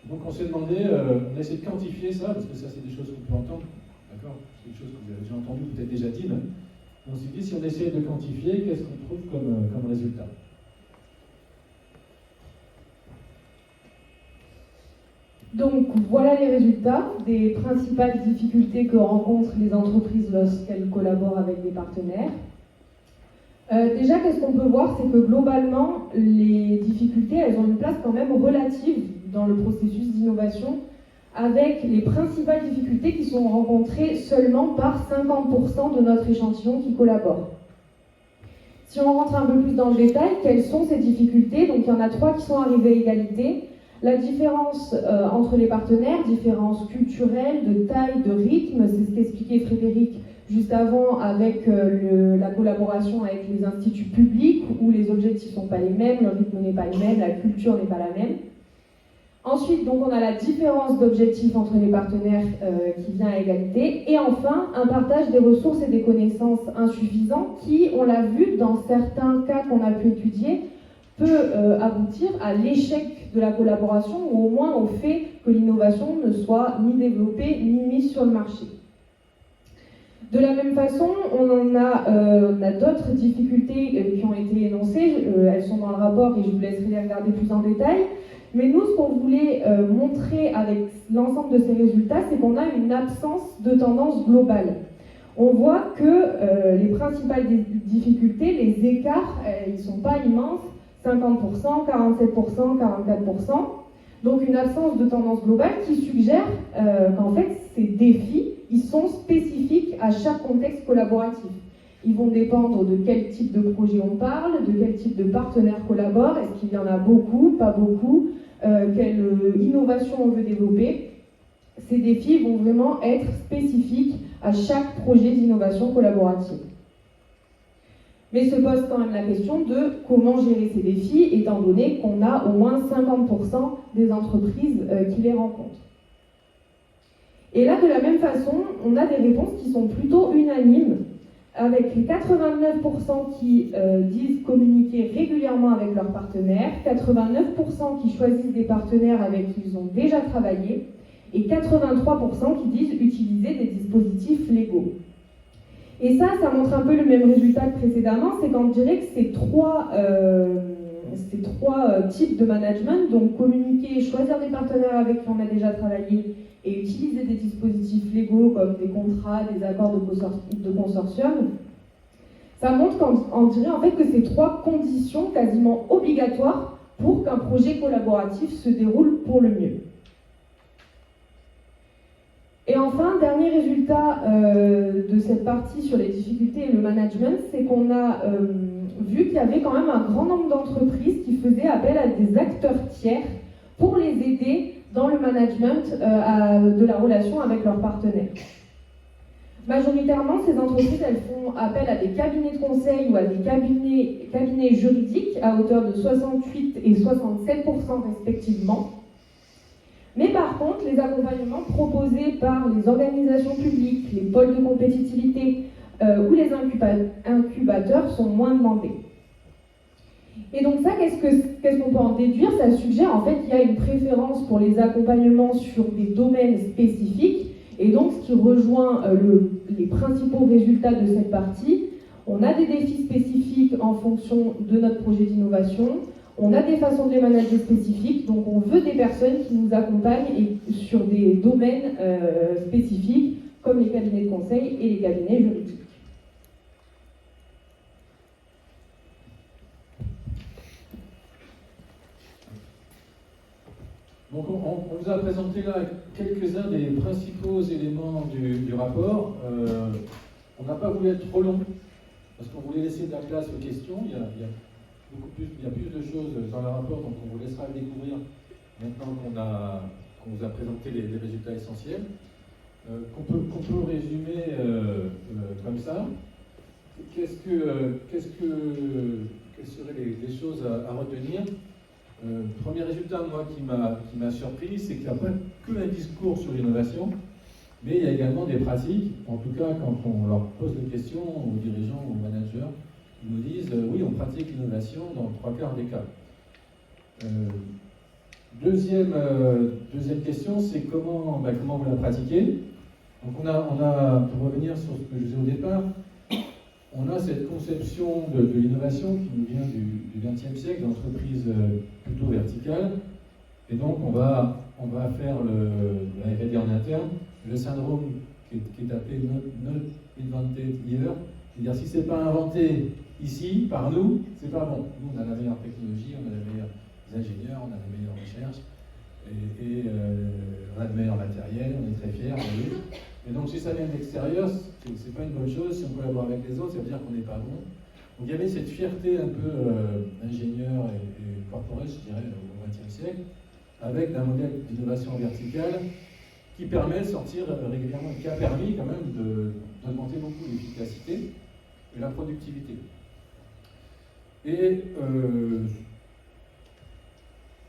Donc on s'est demandé, on a essayé de quantifier ça, parce que ça c'est des choses qu'on peut entendre, d'accord? C'est des choses que vous avez déjà entendues, peut-être déjà dites. On s'est dit, si on essayait de quantifier, qu'est-ce qu'on trouve comme résultat? Donc voilà les résultats des principales difficultés que rencontrent les entreprises lorsqu'elles collaborent avec des partenaires. Déjà, qu'est-ce qu'on peut voir, c'est que globalement, les difficultés, elles ont une place quand même relative dans le processus d'innovation, avec les principales difficultés qui sont rencontrées seulement par 50% de notre échantillon qui collabore. Si on rentre un peu plus dans le détail, quelles sont ces difficultés? Donc il y en a 3 qui sont arrivées à égalité. La différence entre les partenaires, différence culturelle, de taille, de rythme, c'est ce qu'expliquait Frédéric juste avant avec la collaboration avec les instituts publics où les objectifs ne sont pas les mêmes, le rythme n'est pas le même, la culture n'est pas la même. Ensuite, donc, on a la différence d'objectifs entre les partenaires qui vient à égalité. Et enfin, un partage des ressources et des connaissances insuffisants qui, on l'a vu dans certains cas qu'on a pu étudier, peut aboutir à l'échec de la collaboration ou au moins au fait que l'innovation ne soit ni développée ni mise sur le marché. De la même façon, on a d'autres difficultés qui ont été énoncées, elles sont dans le rapport et je vous laisserai les regarder plus en détail. Mais nous, ce qu'on voulait montrer avec l'ensemble de ces résultats, c'est qu'on a une absence de tendance globale. On voit que les principales difficultés, les écarts, ils ne sont pas immenses, 50%, 47%, 44%. Donc une absence de tendance globale qui suggère qu'en fait, ces défis, ils sont spécifiques à chaque contexte collaboratif. Ils vont dépendre de quel type de projet on parle, de quel type de partenaires collaborent, est-ce qu'il y en a beaucoup, pas beaucoup, quelle innovation on veut développer. Ces défis vont vraiment être spécifiques à chaque projet d'innovation collaborative. Mais se pose quand même la question de comment gérer ces défis, étant donné qu'on a au moins 50% des entreprises qui les rencontrent. Et là, de la même façon, on a des réponses qui sont plutôt unanimes, avec 89% qui disent communiquer régulièrement avec leurs partenaires, 89% qui choisissent des partenaires avec qui ils ont déjà travaillé, et 83% qui disent utiliser des dispositifs légaux. Et ça montre un peu le même résultat que précédemment, c'est qu'on dirait que ces trois types de management, donc communiquer, choisir des partenaires avec qui on a déjà travaillé et utiliser des dispositifs légaux comme des contrats, des accords de consortium, ça montre qu'on dirait en fait que c'est trois conditions quasiment obligatoires pour qu'un projet collaboratif se déroule pour le mieux. Et enfin, dernier résultat de cette partie sur les difficultés et le management, c'est qu'on a vu qu'il y avait quand même un grand nombre d'entreprises qui faisaient appel à des acteurs tiers pour les aider dans le management de la relation avec leurs partenaires. Majoritairement, ces entreprises, elles font appel à des cabinets de conseil ou à des cabinets juridiques à hauteur de 68 et 67% respectivement. Mais par contre, les accompagnements proposés par les organisations publiques, les pôles de compétitivité ou les incubateurs sont moins demandés. Et donc ça, qu'est-ce qu'on peut en déduire? Ça suggère en fait qu'il y a une préférence pour les accompagnements sur des domaines spécifiques, et donc ce qui rejoint les principaux résultats de cette partie. On a des défis spécifiques en fonction de notre projet d'innovation. On a des façons de les manager spécifiques, donc on veut des personnes qui nous accompagnent sur des domaines spécifiques, comme les cabinets de conseil et les cabinets juridiques. Donc on vous a présenté là quelques-uns des principaux éléments du rapport. On n'a pas voulu être trop long, parce qu'on voulait laisser de la place aux questions. Il y a plus de choses dans le rapport, donc on vous laissera le découvrir maintenant qu'on vous a présenté les résultats essentiels. Qu'on peut résumer comme ça. Quelles seraient les choses à retenir? Premier résultat, moi, qui m'a surpris, c'est qu'il n'y a pas que un discours sur l'innovation, mais il y a également des pratiques. En tout cas, quand on leur pose des questions aux dirigeants ou aux managers, ils nous disent oui, on pratique l'innovation dans 3/4 des cas. Deuxième question, c'est comment vous la pratiquez. Donc on a, pour revenir sur ce que je disais au départ, on a cette conception de l'innovation qui nous vient du XXe siècle, d'entreprise plutôt verticale, et donc on va faire la R&D en interne, le syndrome qui est appelé not invented here, c'est-à-dire si c'est pas inventé ici, par nous, c'est pas bon. Nous on a la meilleure technologie, on a les meilleurs ingénieurs, on a les meilleures recherches, et on a le meilleur matériel, on est très fiers. Et donc si ça vient de l'extérieur, c'est pas une bonne chose. Si on collabore avec les autres, ça veut dire qu'on n'est pas bon. Donc il y avait cette fierté un peu ingénieur et corporate, je dirais, au XXe siècle, avec un modèle d'innovation verticale qui permet de sortir régulièrement, qui a permis quand même d'augmenter beaucoup l'efficacité et la productivité. Et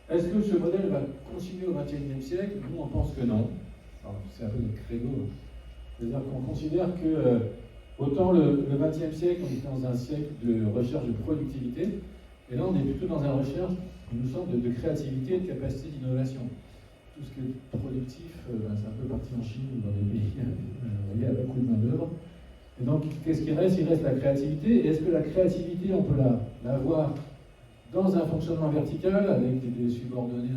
est-ce que ce modèle va continuer au XXIe siècle? Nous, on pense que non. C'est un peu notre credo. C'est-à-dire qu'on considère que autant le XXe siècle, on était dans un siècle de recherche de productivité, et là on est plutôt dans une recherche, il nous semble, de créativité et de capacité d'innovation. Tout ce qui est productif, c'est un peu parti en Chine ou dans des pays où il y a beaucoup de main-d'œuvre. Et donc, qu'est-ce qui reste? Il reste la créativité. Et est-ce que la créativité, on peut la voir dans un fonctionnement vertical avec des subordonnés,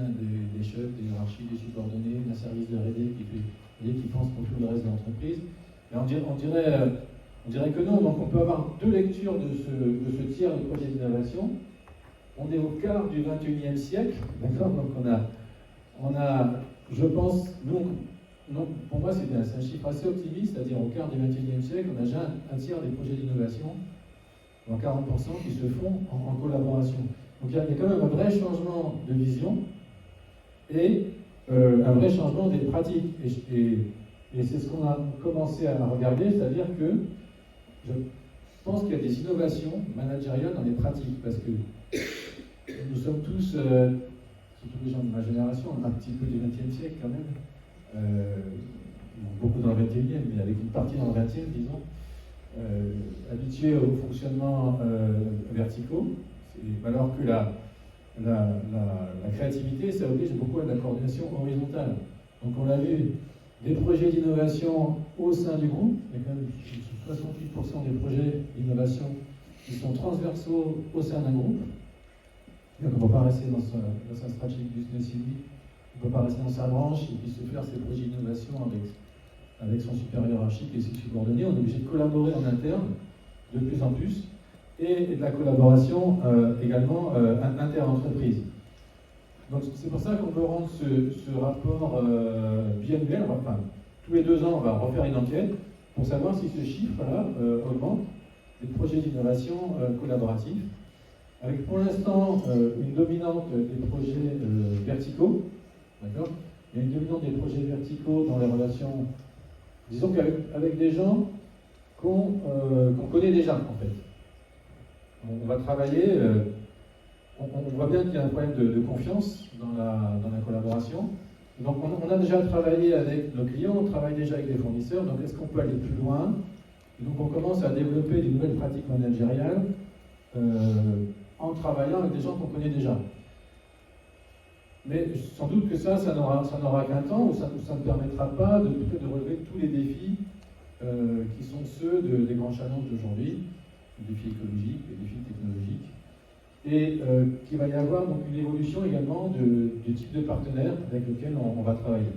des chefs, des hiérarchies, des subordonnés, un service de R&D qui pense pour tout le reste de l'entreprise? Et on dirait que non. Donc on peut avoir deux lectures de ce tiers de projet d'innovation. On est au quart du XXIe siècle, d'accord? Donc on a, je pense, nous, Donc, pour moi, c'est bien. C'est un chiffre assez optimiste, c'est-à-dire au quart du XXIe siècle, on a déjà un tiers des projets d'innovation, dans 40%, qui se font en collaboration. Donc, il y a quand même un vrai changement de vision et un vrai changement des pratiques. Et c'est ce qu'on a commencé à regarder, c'est-à-dire que je pense qu'il y a des innovations managériales dans les pratiques, parce que nous sommes tous, surtout les gens de ma génération, un petit peu du XXe siècle quand même, beaucoup dans le XXIe, mais avec une partie dans le XXe, disons, habitués au fonctionnement verticaux, alors que la créativité, ça oblige beaucoup à de la coordination horizontale. Donc on a vu des projets d'innovation au sein du groupe, il y a quand même 68% des projets d'innovation qui sont transversaux au sein d'un groupe. Donc on ne peut pas rester dans sa stratégie business unit, on ne peut pas rester dans sa branche et puis se faire ses projets d'innovation avec son supérieur hiérarchique et ses subordonnés. On est obligé de collaborer en interne de plus en plus et de la collaboration également inter-entreprise. Donc c'est pour ça qu'on peut rendre ce rapport biannuel, enfin tous les 2 ans on va refaire une enquête pour savoir si ce chiffre-là augmente des projets d'innovation collaboratifs, avec pour l'instant une dominante des projets verticaux, d'accord ? Il y a une dominante des projets verticaux dans les relations, disons qu'avec des gens qu'on connaît déjà en fait. On va travailler, on voit bien qu'il y a un problème de confiance dans la collaboration. Donc on a déjà travaillé avec nos clients, on travaille déjà avec des fournisseurs, donc est-ce qu'on peut aller plus loin? Et donc on commence à développer des nouvelles pratiques managériales en travaillant avec des gens qu'on connaît déjà. Mais sans doute que ça n'aura qu'un temps, ou ça ne permettra pas peut-être de relever tous les défis qui sont ceux des grands challenges d'aujourd'hui, les défis écologiques, les défis technologiques, et qu'il va y avoir donc une évolution également du type de partenaire avec lequel on va travailler.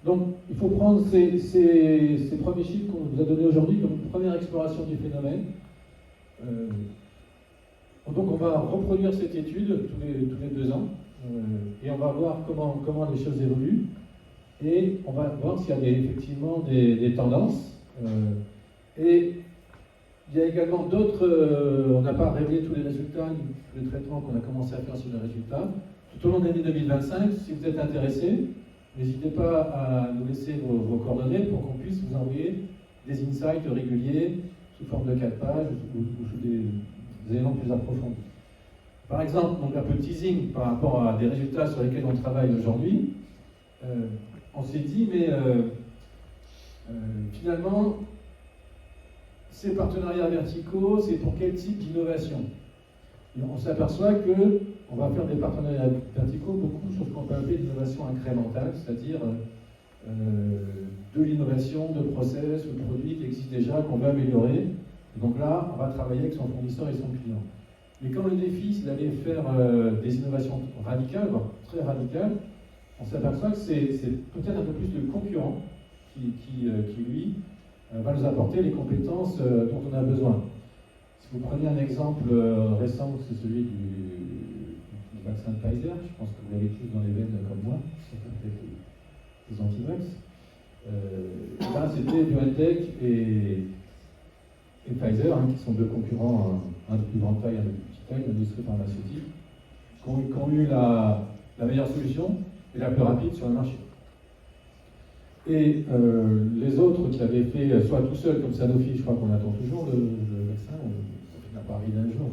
Donc il faut prendre ces premiers chiffres qu'on vous a donnés aujourd'hui comme une première exploration du phénomène. Donc on va reproduire cette étude tous les 2 ans et on va voir comment les choses évoluent et on va voir s'il y a effectivement des tendances. Et il y a également d'autres, on n'a pas révélé tous les résultats, tous les traitements qu'on a commencé à faire sur les résultats. Tout au long de l'année 2025, si vous êtes intéressés, n'hésitez pas à nous laisser vos coordonnées pour qu'on puisse vous envoyer des insights réguliers sous forme de 4 pages ou sous des éléments plus approfondis. Par exemple, donc un peu de teasing par rapport à des résultats sur lesquels on travaille aujourd'hui. On s'est dit, mais finalement, ces partenariats verticaux, c'est pour quel type d'innovation? On s'aperçoit qu'on va faire des partenariats verticaux beaucoup sur ce qu'on peut appeler l'innovation incrémentale, c'est-à-dire de l'innovation de process ou de produits qui existent déjà, qu'on veut améliorer. Et donc là, on va travailler avec son fournisseur et son client. Mais quand le défi, c'est d'aller faire des innovations radicales, voire très radicales, on s'aperçoit que c'est peut-être un peu plus le concurrent qui lui, va nous apporter les compétences dont on a besoin. Si vous prenez un exemple récent, c'est celui du vaccin de Pfizer, je pense que vous l'avez tous dans les veines comme moi, peut-être les anti-vax. Là, c'était BioNTech et Pfizer, qui sont 2 concurrents, un de plus grande taille, un de plus petite taille, l'industrie pharmaceutique, qui ont eu la meilleure solution et la plus rapide sur le marché. Et les autres qui avaient fait, soit tout seul comme Sanofi, je crois qu'on attend toujours le vaccin, ça n'a pas arrivé un jour.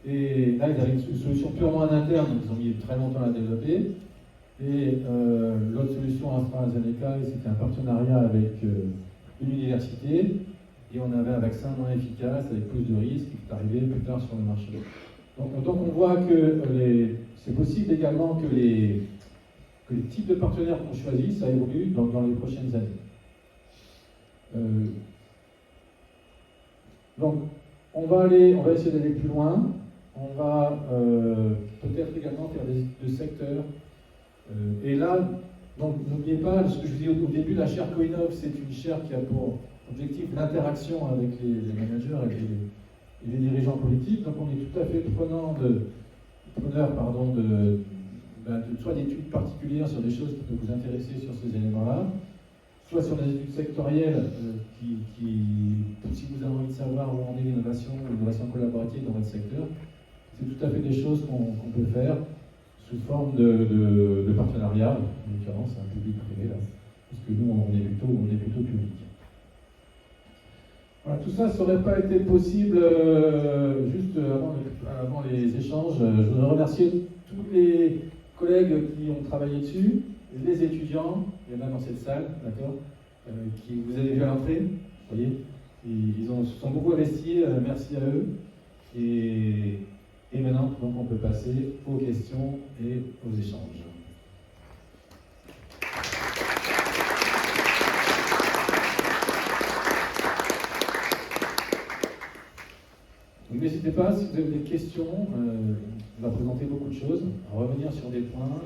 Et là, ils avaient une solution purement en interne, donc ils ont mis très longtemps à la développer. Et l'autre solution, AstraZeneca, c'était un partenariat avec une université. Et on avait un vaccin moins efficace, avec plus de risques, qui est arrivé plus tard sur le marché. Donc on voit que c'est possible également que les types de partenaires qu'on choisit, ça évolue dans les prochaines années. Donc, on va essayer d'aller plus loin. On va peut-être également faire des études de secteur. Et là, donc n'oubliez pas, ce que je vous dis au début, la chaire Coinov, c'est une chaire qui a pour objectif l'interaction avec les managers et les dirigeants politiques. Donc, on est tout à fait preneur soit d'études particulières sur des choses qui peuvent vous intéresser sur ces éléments-là, soit sur des études sectorielles si vous avez envie de savoir où en est l'innovation collaborative dans votre secteur, c'est tout à fait des choses qu'on peut faire sous forme de partenariat, en l'occurrence, un public-privé, là, parce que nous, on est plutôt public. Voilà, tout ça n'aurait pas été possible juste avant les échanges. Je voudrais remercier tous les collègues qui ont travaillé dessus, les étudiants, il y en a dans cette salle, d'accord, qui vous avez vu à l'entrée, vous voyez, ils se sont beaucoup investis, merci à eux. Et maintenant, donc, on peut passer aux questions et aux échanges. Donc n'hésitez pas, si vous avez des questions, on va présenter beaucoup de choses, on va revenir sur des points.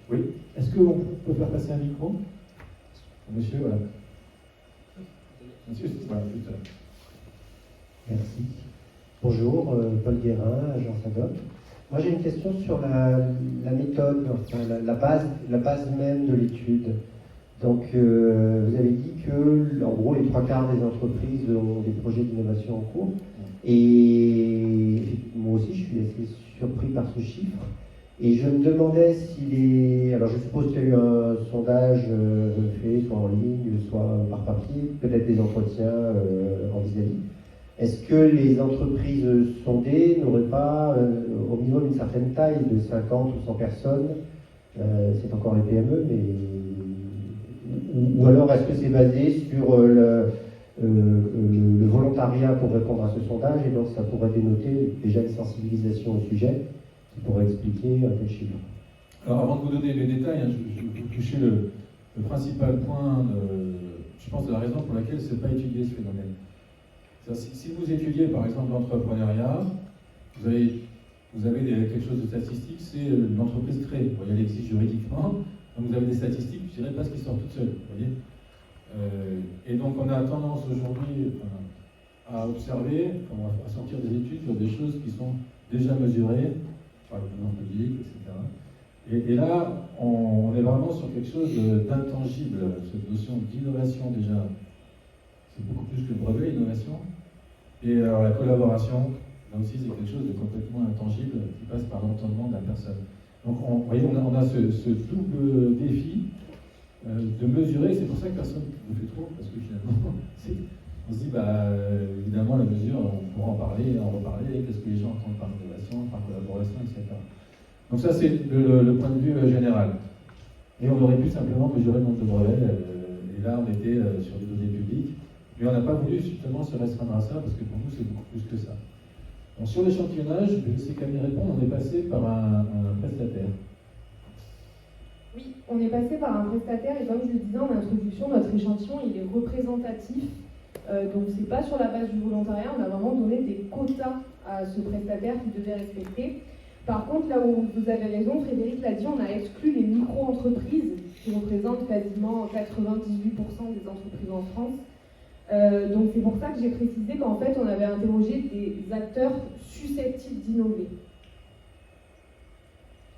Oui, est-ce qu'on peut faire passer un micro? Monsieur, voilà. Monsieur, voilà, tout à l'heure. Merci. Bonjour, Paul Guérin, agence ADOP. Moi j'ai une question sur la méthode, enfin, la base même de l'étude. Donc vous avez dit que en gros les 3/4 des entreprises ont des projets d'innovation en cours. Et moi aussi je suis assez surpris par ce chiffre. Et je me demandais s'il est... Alors je suppose qu'il y a eu un sondage fait, soit en ligne, soit par papier, peut-être des entretiens en vis-à-vis. Est-ce que les entreprises sondées n'auraient pas au minimum une certaine taille de 50 ou 100 personnes? C'est encore les PME, mais... Ou alors est-ce que c'est basé sur le volontariat pour répondre à ce sondage, et donc ça pourrait dénoter déjà une sensibilisation au sujet qui pourrait expliquer un tel chiffre? Alors avant de vous donner les détails, je vais vous toucher le principal point, je pense, de la raison pour laquelle ce n'est pas étudié ce phénomène. Si vous étudiez par exemple l'entrepreneuriat, vous avez quelque chose de statistique, c'est l'entreprise créée. Bon, elle existe juridiquement, donc vous avez des statistiques, je dirais pas ce qui sort toute seule, vous voyez. Et donc on a tendance aujourd'hui à observer, à sortir des études sur des choses qui sont déjà mesurées par le pouvoir public, etc. Et là, on est vraiment sur quelque chose d'intangible. Cette notion d'innovation, déjà, c'est beaucoup plus que le brevet, l'innovation. Et alors la collaboration, là aussi, c'est quelque chose de complètement intangible qui passe par l'entendement de la personne. Donc, vous voyez, on a ce double défi de mesurer. C'est pour ça que personne ne fait trop, parce que finalement, on se dit, évidemment, la mesure, on pourra en parler, en reparler, qu'est-ce que les gens entendent par innovation, par collaboration, etc. Donc ça, c'est le point de vue général. Et on aurait pu simplement mesurer le nombre de brevets, et là, on était sur des données publiques. Mais on n'a pas voulu justement se restreindre à ça, parce que pour nous, c'est beaucoup plus que ça. Donc, sur l'échantillonnage, je sais qu'à m'y répondre, on est passé par un prestataire. Oui, on est passé par un prestataire, et comme je le disais en introduction, notre échantillon, il est représentatif. Donc, c'est pas sur la base du volontariat, on a vraiment donné des quotas à ce prestataire qui devait respecter. Par contre, là où vous avez raison, Frédéric l'a dit, on a exclu les micro-entreprises, qui représentent quasiment 98% des entreprises en France. Donc c'est pour ça que j'ai précisé qu'en fait on avait interrogé des acteurs susceptibles d'innover.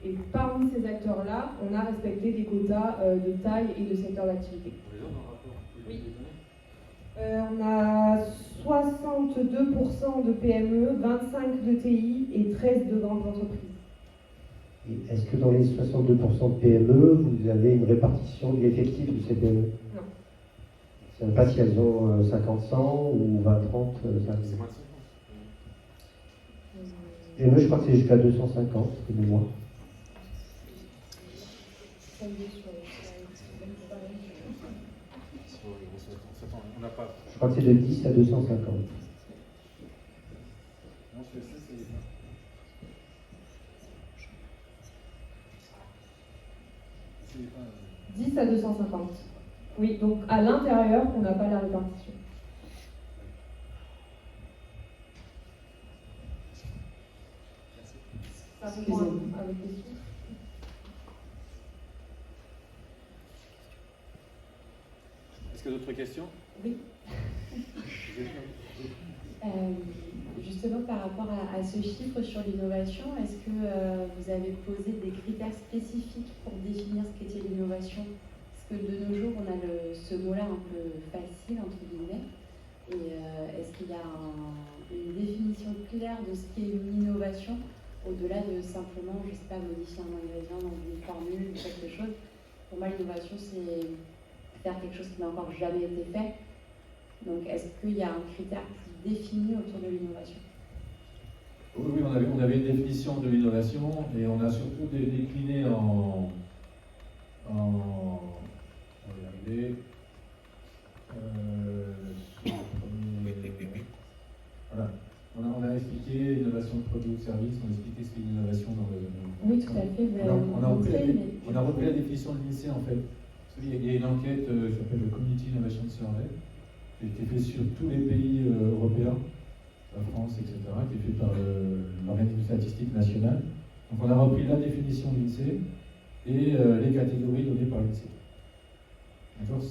Et parmi ces acteurs-là, on a respecté des quotas de taille et de secteur d'activité. Oui. On a 62% de PME, 25 de TI et 13 de grandes entreprises. Et est-ce que dans les 62% de PME, vous avez une répartition de l'effectif de ces PME? Non. Je ne sais pas si elles ont 50-100 ou 20-30. C'est moins de 50. PME, je crois que c'est jusqu'à 250, de mémoire. Je crois que c'est de 10 à 250. 10 à 250. Oui, donc à l'intérieur, on n'a pas la répartition. Ça répond à votre question. Est-ce qu'il y a d'autres questions? Oui. Juste justement, par rapport à ce chiffre sur l'innovation, est-ce que vous avez posé des critères spécifiques pour définir ce qu'était l'innovation? Parce que de nos jours, on a ce mot-là un peu facile, entre guillemets. Et est-ce qu'il y a une définition claire de ce qu'est une innovation, au-delà de simplement, je ne sais pas, modifier un ingrédient dans une formule ou quelque chose? Pour moi, l'innovation, c'est faire quelque chose qui n'a encore jamais été fait. Donc, est-ce qu'il y a un critère plus défini autour de l'innovation? Oui, on avait une définition de l'innovation et on a surtout décliné on va y arriver. Voilà. On a expliqué l'innovation de produits ou de services, on a expliqué ce qu'est l'innovation dans le. Oui, tout à fait. On a repris la définition de l'INSEE en fait. Il y a une enquête qui s'appelle le Community Innovation Survey, qui a été faite sur tous les pays européens, la France, etc., qui est faite par l'organisme statistique national. Donc on a repris la définition de l'INSEE et les catégories données par l'INSEE. D'accord.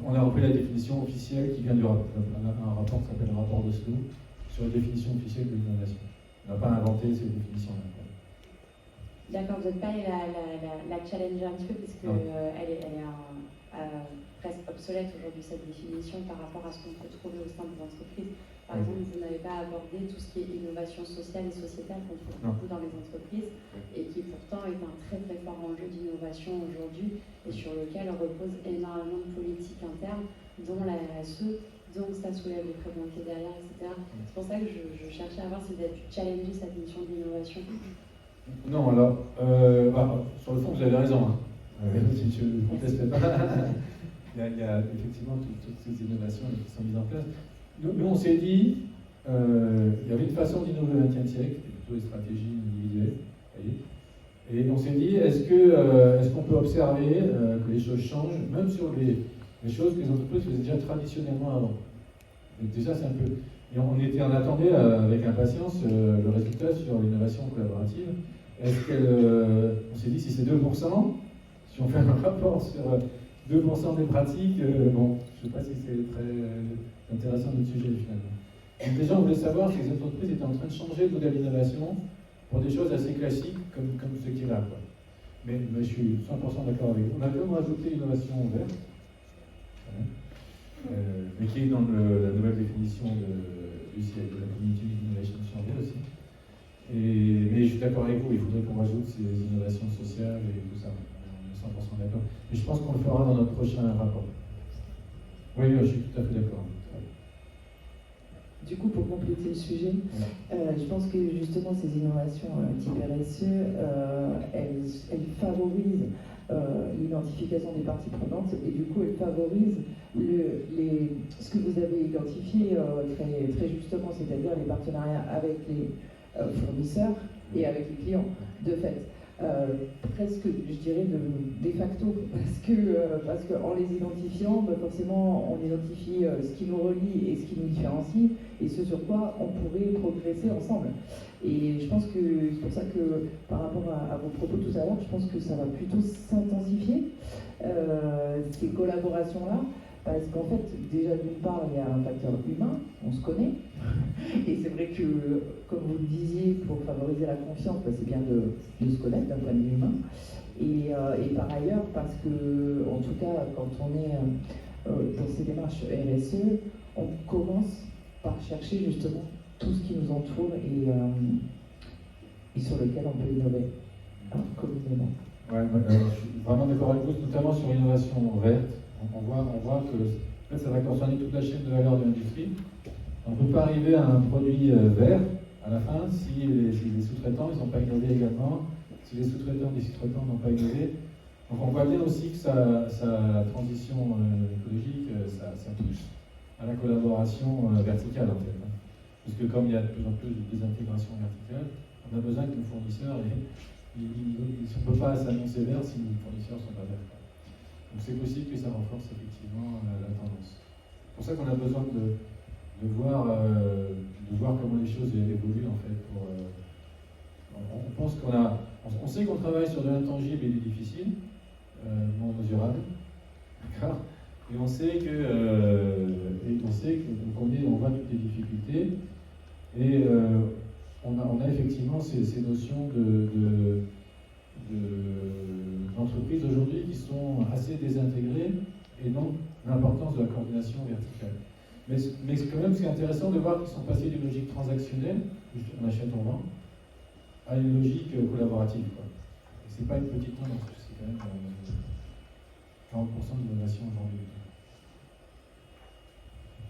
On a repris la définition officielle qui vient un rapport qui s'appelle le rapport d'Oslo sur la définition officielle de l'innovation. On n'a pas inventé ces définitions-là. D'accord, vous n'êtes pas allé la challenger un petit peu, parce qu'elle est presque obsolète aujourd'hui, cette définition, par rapport à ce qu'on peut trouver au sein des entreprises. Par exemple, vous n'avez pas abordé tout ce qui est innovation sociale et sociétale qu'on trouve beaucoup dans les entreprises, et qui pourtant est un très très fort enjeu d'innovation aujourd'hui, et sur lequel repose énormément de politiques internes, dont la RSE, donc ça soulève les problèmes qui est derrière, etc. C'est pour ça que je cherchais à voir si vous avez pu challenger cette notion d'innovation. Non, alors, sur le fond, vous avez raison. Si je ne conteste pas, il y a effectivement toutes ces innovations qui sont mises en place. Nous on s'est dit, il y avait une façon d'innover au XXe siècle, plutôt les stratégies individuelles. Et on s'est dit, est-ce qu'on peut observer que les choses changent, même sur les choses que les entreprises faisaient déjà traditionnellement avant. Donc déjà, c'est un peu. Et on attendait avec impatience le résultat sur l'innovation collaborative. On s'est dit, si c'est 2%, si on fait un rapport sur 2% des pratiques, bon, je ne sais pas si c'est très intéressant notre sujet finalement. Donc déjà, on voulait savoir si les entreprises étaient en train de changer de modèle d'innovation pour des choses assez classiques comme ce qui est là. Quoi. Mais je suis 100% d'accord avec vous. On a quand même rajouté l'innovation verte, mais qui est dans la nouvelle définition de la Community Innovation Survey aussi. Mais je suis d'accord avec vous, il faudrait qu'on rajoute ces innovations sociales et tout ça. On est 100% d'accord. Mais je pense qu'on le fera dans notre prochain rapport. Oui, je suis tout à fait d'accord. Du coup, pour compléter le sujet, je pense que justement ces innovations type RSE, elles favorisent l'identification des parties prenantes et du coup elles favorisent ce que vous avez identifié très, très justement, c'est-à-dire les partenariats avec les fournisseurs et avec les clients, de fait. Presque, je dirais, de facto, parce que en les identifiant, forcément, on identifie ce qui nous relie et ce qui nous différencie, et ce sur quoi on pourrait progresser ensemble. Et je pense que c'est pour ça que, par rapport à vos propos tout à l'heure, je pense que ça va plutôt s'intensifier, ces collaborations-là, parce qu'en fait, déjà d'une part, il y a un facteur humain, on se connaît, et c'est vrai que, comme vous le disiez, pour favoriser la confiance, c'est bien de se connaître d'un point de vue humain, et par ailleurs, parce que, en tout cas, quand on est dans ces démarches RSE, on commence par chercher justement tout ce qui nous entoure et sur lequel on peut innover communément. Ouais, je suis vraiment d'accord avec vous, notamment sur l'innovation verte. On voit que en fait, ça va concerner toute la chaîne de valeur de l'industrie. On ne peut pas arriver à un produit vert à la fin si les sous-traitants n'ont pas innové également, si les sous-traitants des sous-traitants n'ont pas innové. Donc on voit bien aussi que sa transition écologique, ça pousse à la collaboration verticale en fait. Parce que comme il y a de plus en plus de désintégration verticale, on a besoin que nos fournisseurs, on ne peut pas s'annoncer vert si nos fournisseurs ne sont pas verts. Donc c'est possible que ça renforce effectivement la tendance. C'est pour ça qu'on a besoin de voir comment les choses évoluent en fait. On pense on sait qu'on travaille sur de l'intangible et du difficile, non mesurable, d'accord. Et on sait qu'on voit toutes les difficultés. Et on a effectivement ces notions d'entreprises aujourd'hui qui sont assez désintégrées, et donc l'importance de la coordination verticale. Mais quand même, c'est intéressant de voir qu'ils sont passés d'une logique transactionnelle, juste on achète, on vend, à une logique collaborative, quoi. Et c'est pas une petite tendance, c'est quand même 40% d'innovation aujourd'hui.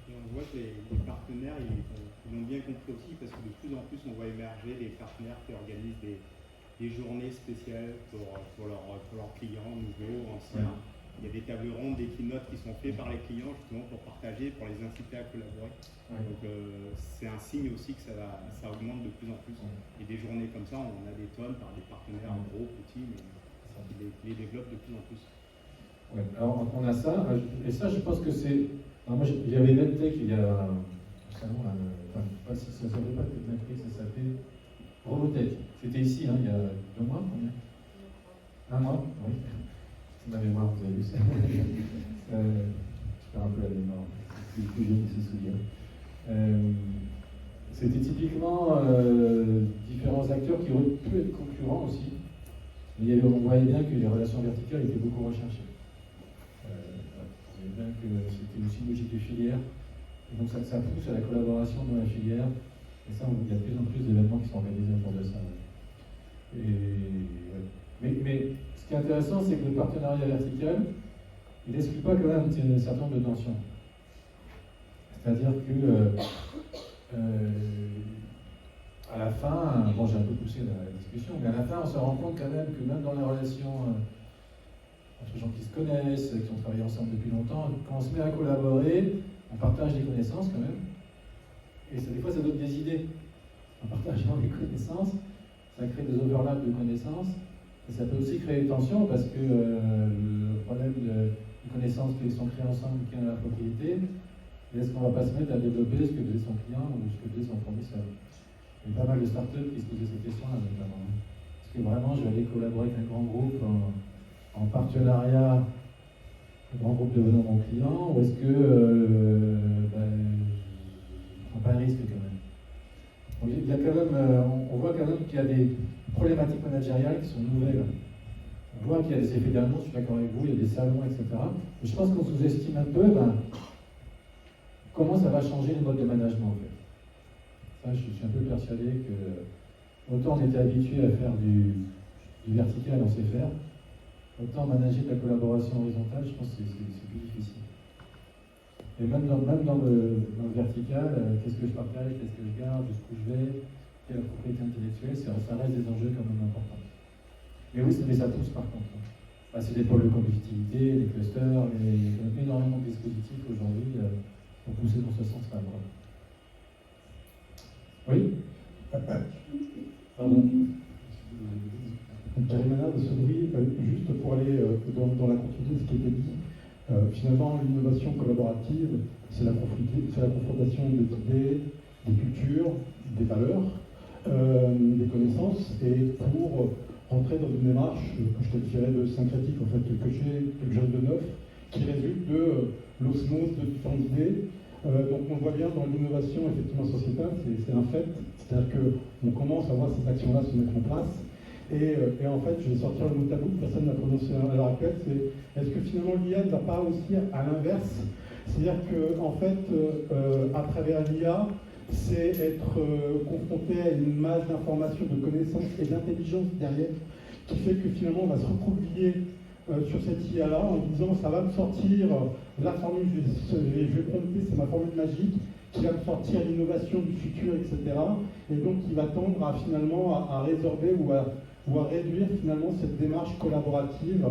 Et on voit que les partenaires, ils l'ont bien compris aussi, parce que de plus en plus, on voit émerger des partenaires qui organisent des journées spéciales pour leurs clients, nouveaux, anciens. Ouais. Il y a des tables rondes, des keynotes qui sont faits par les clients justement pour partager, pour les inciter à collaborer. Ouais. Donc c'est un signe aussi que ça augmente de plus en plus. Ouais. Et des journées comme ça, on en a des tonnes par des partenaires gros, petits, mais qui les développent de plus en plus. Ouais. Alors on a ça, et ça je pense que c'est... Alors moi j'avais Medtech il y a un salon, enfin je sais pas si ça s'appelait pas Medtech, ça s'appelait Robotech. C'était ici, hein, il y a 2 mois, combien? 1 mois, oui. Ma mémoire, vous avez vu ça. Je perds un peu la mémoire. Les plus jeunes qui se souviennent. C'était typiquement différents acteurs qui auraient pu être concurrents aussi. Mais on voyait bien que les relations verticales étaient beaucoup recherchées. On voyait bien que c'était aussi une logique de filière. Et donc ça pousse à la collaboration dans la filière. Et ça, il y a de plus en plus d'événements qui sont organisés autour de ça. Mais ce qui est intéressant, c'est que le partenariat vertical, il n'exclut pas quand même un certain nombre de tensions. C'est-à-dire que à la fin, bon j'ai un peu poussé la discussion, mais à la fin on se rend compte quand même que même dans les relations entre gens qui se connaissent, qui ont travaillé ensemble depuis longtemps, quand on se met à collaborer, on partage des connaissances quand même, et des fois ça donne des idées. En partageant des connaissances, ça crée des overlaps de connaissances. Et ça peut aussi créer une tension parce que le problème des connaissances qui sont créées ensemble, qui ont la propriété, est-ce qu'on ne va pas se mettre à développer ce que faisait son client ou ce que faisait son fournisseur? Il y a pas mal de startups qui se posaient cette question-là notamment. Est-ce que vraiment je vais aller collaborer avec un grand groupe en partenariat, un grand groupe devenant mon client, ou est-ce que je ne prends pas un risque quand même? Donc, il y a quand même, on voit quand même qu'il y a des problématiques managériales qui sont nouvelles. On voit qu'il y a des effets d'annonce, je suis d'accord avec vous, il y a des salons, etc. Mais je pense qu'on sous-estime un peu comment ça va changer le mode de management en fait. Ça, je suis un peu persuadé que autant on était habitué à faire du vertical, on sait faire, autant manager de la collaboration horizontale, je pense que c'est plus difficile. Et même dans le vertical, qu'est-ce que je partage, qu'est-ce que je garde, jusqu'où je vais, quelle propriété intellectuelle, ça reste des enjeux quand même importants. Mais oui, mais ça pousse par contre. C'est des pôles de compétitivité, des clusters, il y a énormément de dispositifs aujourd'hui pour pousser dans ce sens-là. Oui. Pardon. Thierry Manard de Saudry, juste pour aller dans la continuité de ce qui était dit. Finalement, l'innovation collaborative, c'est la confrontation des idées, des cultures, des valeurs, des connaissances, et pour rentrer dans une démarche que je qualifierais de syncrétique, en fait, quelque chose de neuf, qui résulte de l'osmose de différentes idées. Donc on voit bien dans l'innovation effectivement sociétale, c'est un fait, c'est-à-dire qu'on commence à voir ces actions-là se mettre en place. Et en fait, je vais sortir le mot tabou que personne n'a prononcé à l'heure actuelle, c'est est-ce que finalement l'IA ne va pas aussi à l'inverse? C'est-à-dire qu'en fait, à travers l'IA, c'est être confronté à une masse d'informations, de connaissances et d'intelligence derrière, qui fait que finalement on va se recroqueviller sur cette IA-là en disant ça va me sortir la formule, je vais prompter, c'est ma formule magique, qui va me sortir l'innovation du futur, etc. Et donc qui va tendre à finalement à résorber ou à réduire finalement cette démarche collaborative,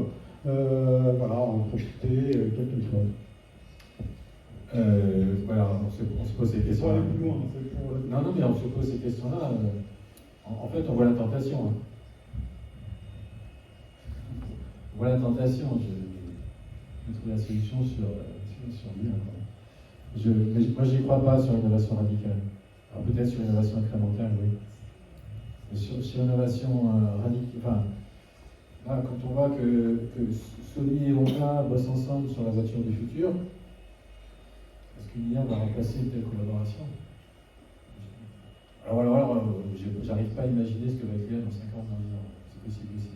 voilà, en projeter quelque chose. Voilà, on se pose ces questions. Aller plus loin, non, mais on se pose ces questions-là. En fait, on voit la tentation. Hein. On voit la tentation. Je vais trouver la solution sur l'IA. Mais moi, je n'y crois pas sur l'innovation radicale. Alors peut-être sur l'innovation incrémentale, oui. Mais sur l'innovation radicale, enfin, là, quand on voit que Sony et Honda bossent ensemble sur la voiture du futur, est-ce qu'une IA va remplacer une telle collaboration? Alors, j'arrive pas à imaginer ce que va être l'IA dans 5 ans, dans 10 ans. C'est possible aussi.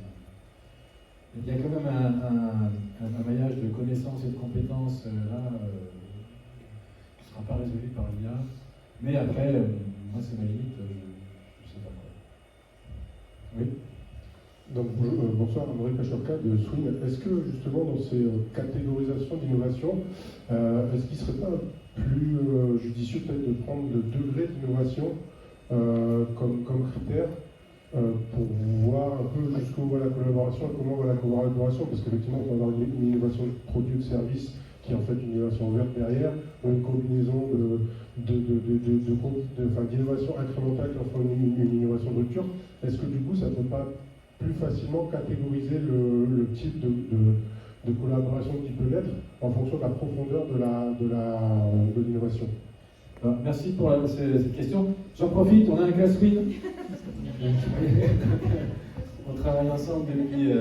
Il y a quand même un maillage de connaissances et de compétences là qui ne sera pas résolu par l'IA. Mais après, moi, c'est ma limite, je ne sais pas quoi. Oui. Donc, bonsoir, Amaury Pachorka de Swing. Est-ce que justement dans ces catégorisations d'innovation, est-ce qu'il ne serait pas plus judicieux peut-être de prendre le degré d'innovation comme critère pour voir un peu jusqu'où va la collaboration et comment va la collaboration? Parce qu'effectivement, on va avoir une innovation de produit ou de service qui est en fait une innovation ouverte derrière, ou une combinaison d'innovation incrémentale qui en fait une innovation de rupture. Est-ce que du coup, ça ne peut pas plus facilement catégoriser le type de collaboration qui peut l'être en fonction de la profondeur de l'innovation? Merci pour cette question. J'en profite, on a un cas Swing. On travaille ensemble depuis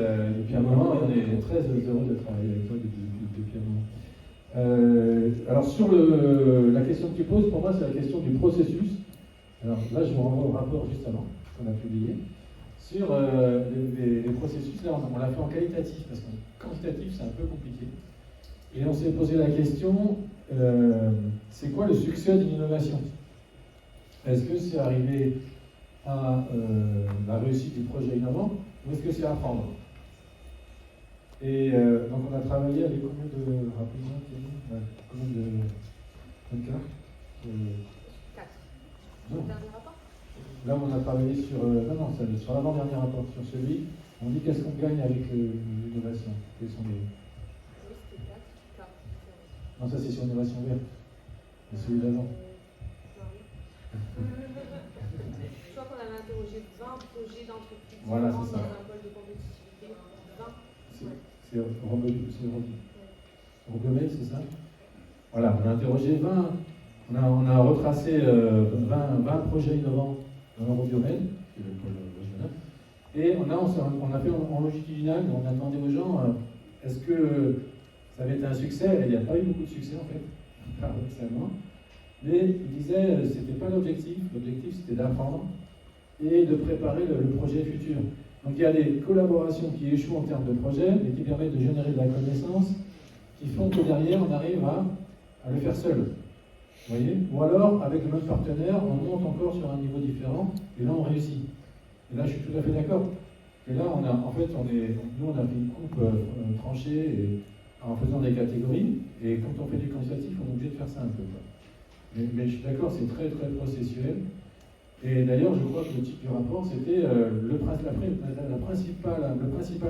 un moment et on est très heureux de travailler avec toi depuis un moment. Alors sur la question que tu poses, pour moi c'est la question du processus. Alors là je vous renvoie au rapport juste avant qu'on a publié. Sur les processus, là on l'a fait en qualitatif parce qu'en quantitatif c'est un peu compliqué. Et on s'est posé la question, c'est quoi le succès d'une innovation? Est-ce que c'est arriver à la réussite du projet innovant ou est-ce que c'est apprendre? Et donc on a travaillé avec combien de rapidement, combien de cas 4. Non. Dernier rapport? Là on a travaillé sur sur l'avant-dernier rapport, sur celui, on dit qu'est-ce qu'on gagne avec l'innovation? Quels sont les... Oui, c'était 4 cas. Non, ça c'est sur l'innovation verte. C'est celui d'avant. Je crois qu'on avait interrogé 20 projets d'entreprise Voilà, dans c'est ça. un pôle de compétitivité. 20. C'est Robemel, c'est ça? Voilà, on a interrogé 20, on a retracé 20 projets innovants dans l'eurobiomène, qui est le pôle régional, et on a fait en longitudinal, on a demandé aux gens est-ce que ça avait été un succès? Il n'y a pas eu beaucoup de succès en fait, paradoxalement. Mais ils disaient c'était pas l'objectif c'était d'apprendre et de préparer le projet futur. Donc il y a des collaborations qui échouent en termes de projet, mais qui permettent de générer de la connaissance, qui font que derrière on arrive à le faire seul. Vous voyez? Ou alors avec le même partenaire, on monte encore sur un niveau différent, et là on réussit. Et là je suis tout à fait d'accord. Et là on a fait une coupe tranchée et, en faisant des catégories, et quand on fait du quantitatif, on est obligé de faire ça un peu. Mais je suis d'accord, c'est très très processuel. Et d'ailleurs, je crois que le titre du rapport, c'était le principal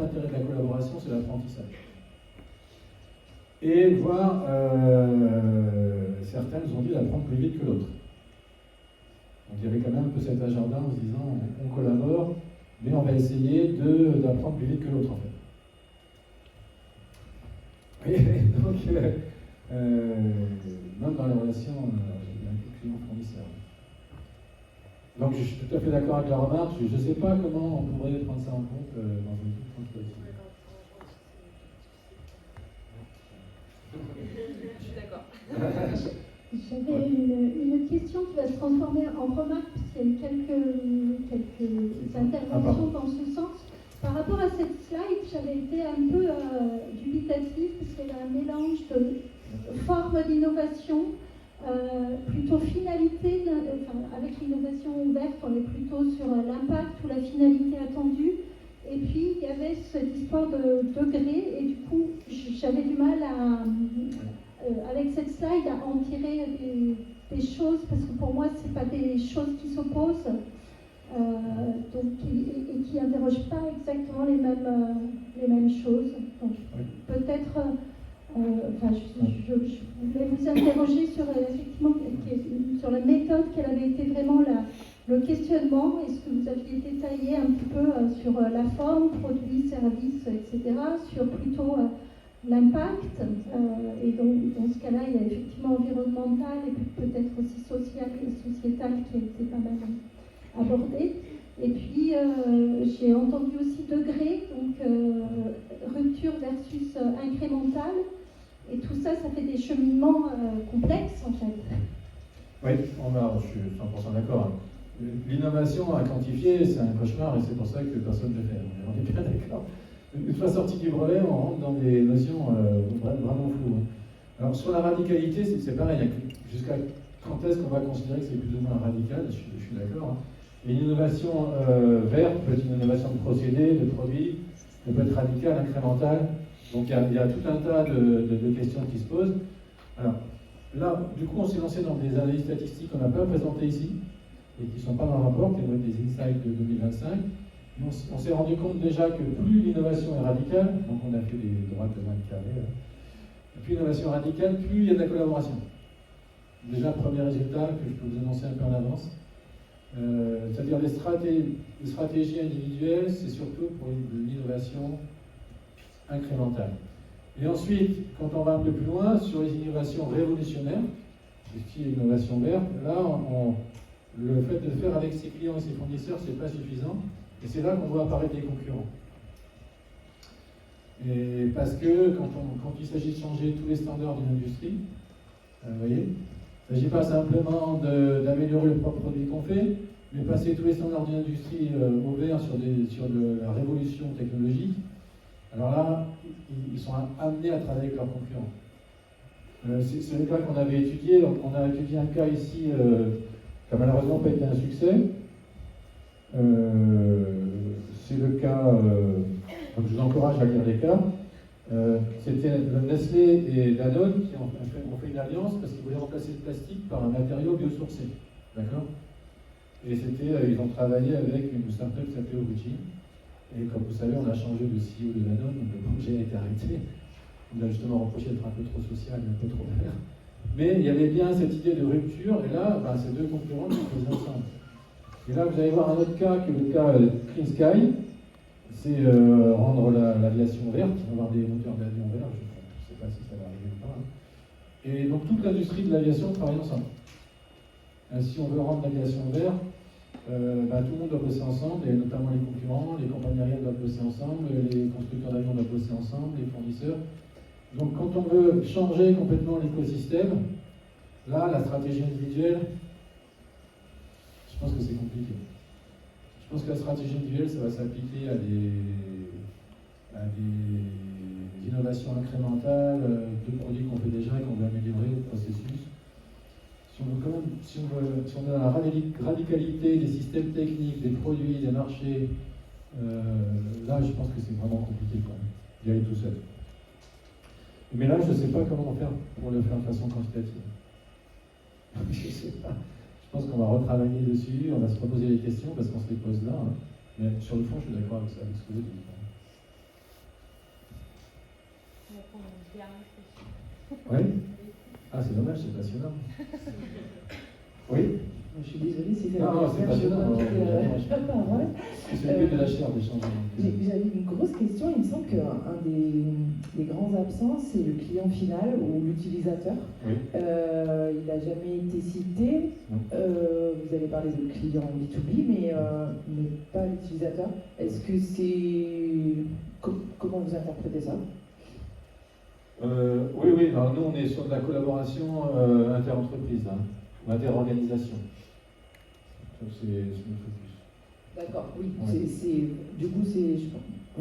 intérêt de la collaboration, c'est l'apprentissage. Et voir, certains nous ont dit d'apprendre plus vite que l'autre. Donc il y avait quand même un peu cet agenda en se disant, on collabore, mais on va essayer d'apprendre plus vite que l'autre en fait. Et donc, même dans les relations client-fournisseur. Donc je suis tout à fait d'accord avec la remarque, je ne sais pas comment on pourrait prendre ça en compte dans une politique. Je suis d'accord. J'avais une question qui va se transformer en remarque, puisqu'il y a eu quelques interventions dans ce sens. Par rapport à cette slide, j'avais été un peu dubitative, parce qu'il y avait un mélange de formes d'innovation, plutôt finalité, avec l'innovation ouverte, on est plutôt sur l'impact ou la finalité attendue. Et puis, il y avait cette histoire de degré, et du coup, j'avais du mal avec cette slide, à en tirer des choses, parce que pour moi, ce n'est pas des choses qui s'opposent, et qui n'interrogent pas exactement les mêmes choses. Donc, peut-être, je voulais vous interroger sur, effectivement, sur la méthode, quelle avait été vraiment le questionnement. Est-ce que vous aviez détaillé un petit peu sur la forme, produit, service, etc., sur plutôt l'impact, et donc dans ce cas-là, il y a effectivement environnemental et peut-être aussi social et sociétal qui a été pas mal abordé. Et puis, j'ai entendu aussi degré, donc rupture versus incrémentale, et tout ça, ça fait des cheminements complexes en fait. Oui, je suis 100% d'accord. L'innovation à quantifier, c'est un cauchemar et c'est pour ça que personne ne le fait. On est bien d'accord. Une fois sorti du brevet, on rentre dans des notions vraiment floues. Alors sur la radicalité, c'est pareil. Jusqu'à quand est-ce qu'on va considérer que c'est plus ou moins radical? Je suis d'accord. Hein. Et une innovation verte peut être une innovation de procédé, de produit, elle peut être radicale, incrémentale. Donc il y a tout un tas de questions qui se posent. Alors là, du coup, on s'est lancé dans des analyses statistiques qu'on n'a pas présentées ici et qui ne sont pas dans le rapport, qui vont être des insights de 2025. On s'est rendu compte déjà que plus l'innovation est radicale, donc on a fait des droites de 20 carrés, plus l'innovation est radicale, plus il y a de la collaboration. Déjà, premier résultat que je peux vous annoncer un peu en avance. C'est-à-dire les stratégies individuelles, c'est surtout pour l'innovation incrémentale. Et ensuite, quand on va un peu plus loin, sur les innovations révolutionnaires, ce qui est l'innovation verte, là, le fait de le faire avec ses clients et ses fournisseurs, c'est pas suffisant. Et c'est là qu'on voit apparaître des concurrents. Et parce que quand il s'agit de changer tous les standards d'une industrie, vous voyez, il ne s'agit pas simplement d'améliorer le propre produit qu'on fait, mais passer tous les standards d'une industrie au vert sur de la révolution technologique. Alors là, ils sont amenés à travailler avec leurs concurrents. C'est le cas qu'on avait étudié. Donc on a étudié un cas ici qui n'a malheureusement pas été un succès. C'est le cas, donc je vous encourage à lire les cas. C'était Nestlé et Danone qui ont fait une alliance parce qu'ils voulaient remplacer le plastique par un matériau biosourcé. D'accord? Et ils ont travaillé avec une start-up qui s'appelait Origin. Et comme vous savez, on a changé de CEO de Danone, donc le projet a été arrêté. On a justement reproché d'être un peu trop social, un peu trop vert. Mais il y avait bien cette idée de rupture, et là, c'est deux concurrents qui se faisaient ensemble. Et là, vous allez voir un autre cas, qui est le cas Clean Sky. C'est rendre l'aviation verte, avoir des moteurs d'avion verts, je ne sais pas si ça va arriver ou pas. Hein. Et donc toute l'industrie de l'aviation travaille ensemble. Si on veut rendre l'aviation verte, tout le monde doit bosser ensemble, et notamment les concurrents, les compagnies aériennes doivent bosser ensemble, les constructeurs d'avions doivent bosser ensemble, les fournisseurs. Donc quand on veut changer complètement l'écosystème, là, la stratégie individuelle, je pense que c'est compliqué. Je pense que la stratégie individuelle, ça va s'appliquer à des innovations incrémentales, de produits qu'on fait déjà et qu'on veut améliorer le processus. Si on veut la radicalité des systèmes techniques, des produits, des marchés, là, je pense que c'est vraiment compliqué quand même, d'y aller tout seul. Mais là, je ne sais pas comment faire pour le faire de façon quantitative. Je ne sais pas. Je pense qu'on va retravailler dessus, on va se reposer les questions parce qu'on se les pose là. Hein. Mais sur le fond, je suis d'accord avec ça, avec ce que vous dites. Oui. Ah, c'est dommage, c'est passionnant. Oui. Je suis désolée si c'est non, c'est passionnant. C'est le but de la chaire d'échanger. J'avais une grosse question. Il me semble qu'un des grands absents, c'est le client final ou l'utilisateur. Oui. Il n'a jamais été cité. Vous avez parlé de client B2B, mais pas l'utilisateur. Est-ce que c'est... Comment vous interprétez ça? Oui. Alors, nous, on est sur de la collaboration inter-entreprise, ou inter-organisation. C'est notre focus. D'accord, oui. Ouais. Du coup, c'est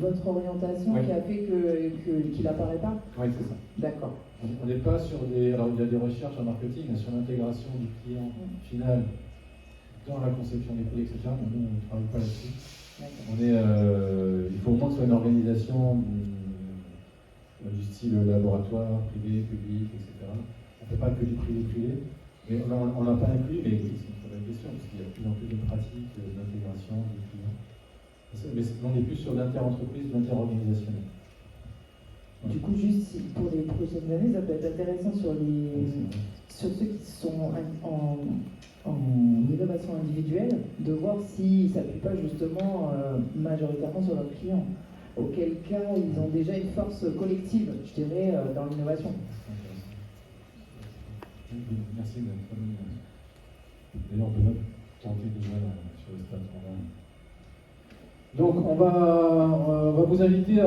votre orientation qui a fait qu'il n'apparaît pas? Oui, c'est ça. D'accord. On n'est pas sur des... Alors, il y a des recherches en marketing sur l'intégration du client final dans la conception des produits, etc. Mais nous, on ne travaille pas là-dessus. Il faut au moins que ce soit une organisation du style laboratoire, privé, public, etc. On ne fait pas que du privé-privé. Mais on l'a pas inclus, mais oui, c'est une très bonne question, parce qu'il y a de plus en plus de pratiques d'intégration des clients. Mais on est plus sur l'inter-entreprise, l'inter-organisationnel. Du coup, juste pour les prochaines années, ça peut être intéressant sur ceux qui sont en innovation individuelle, de voir s'ils ne s'appuient pas justement majoritairement sur leurs clients. Auquel cas, ils ont déjà une force collective, je dirais, dans l'innovation. Merci. D'ailleurs, on peut même tenter déjà sur le stade. Donc, on va vous inviter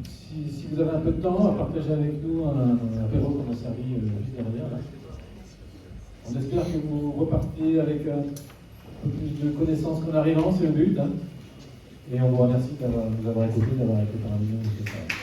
si vous avez un peu de temps, à partager avec nous un apéro qu'on a servi juste derrière. Là. On espère que vous repartiez avec un peu plus de connaissances qu'en arrivant, c'est le but. Hein. Et on vous remercie de nous avoir écoutés, d'avoir été parmi nous.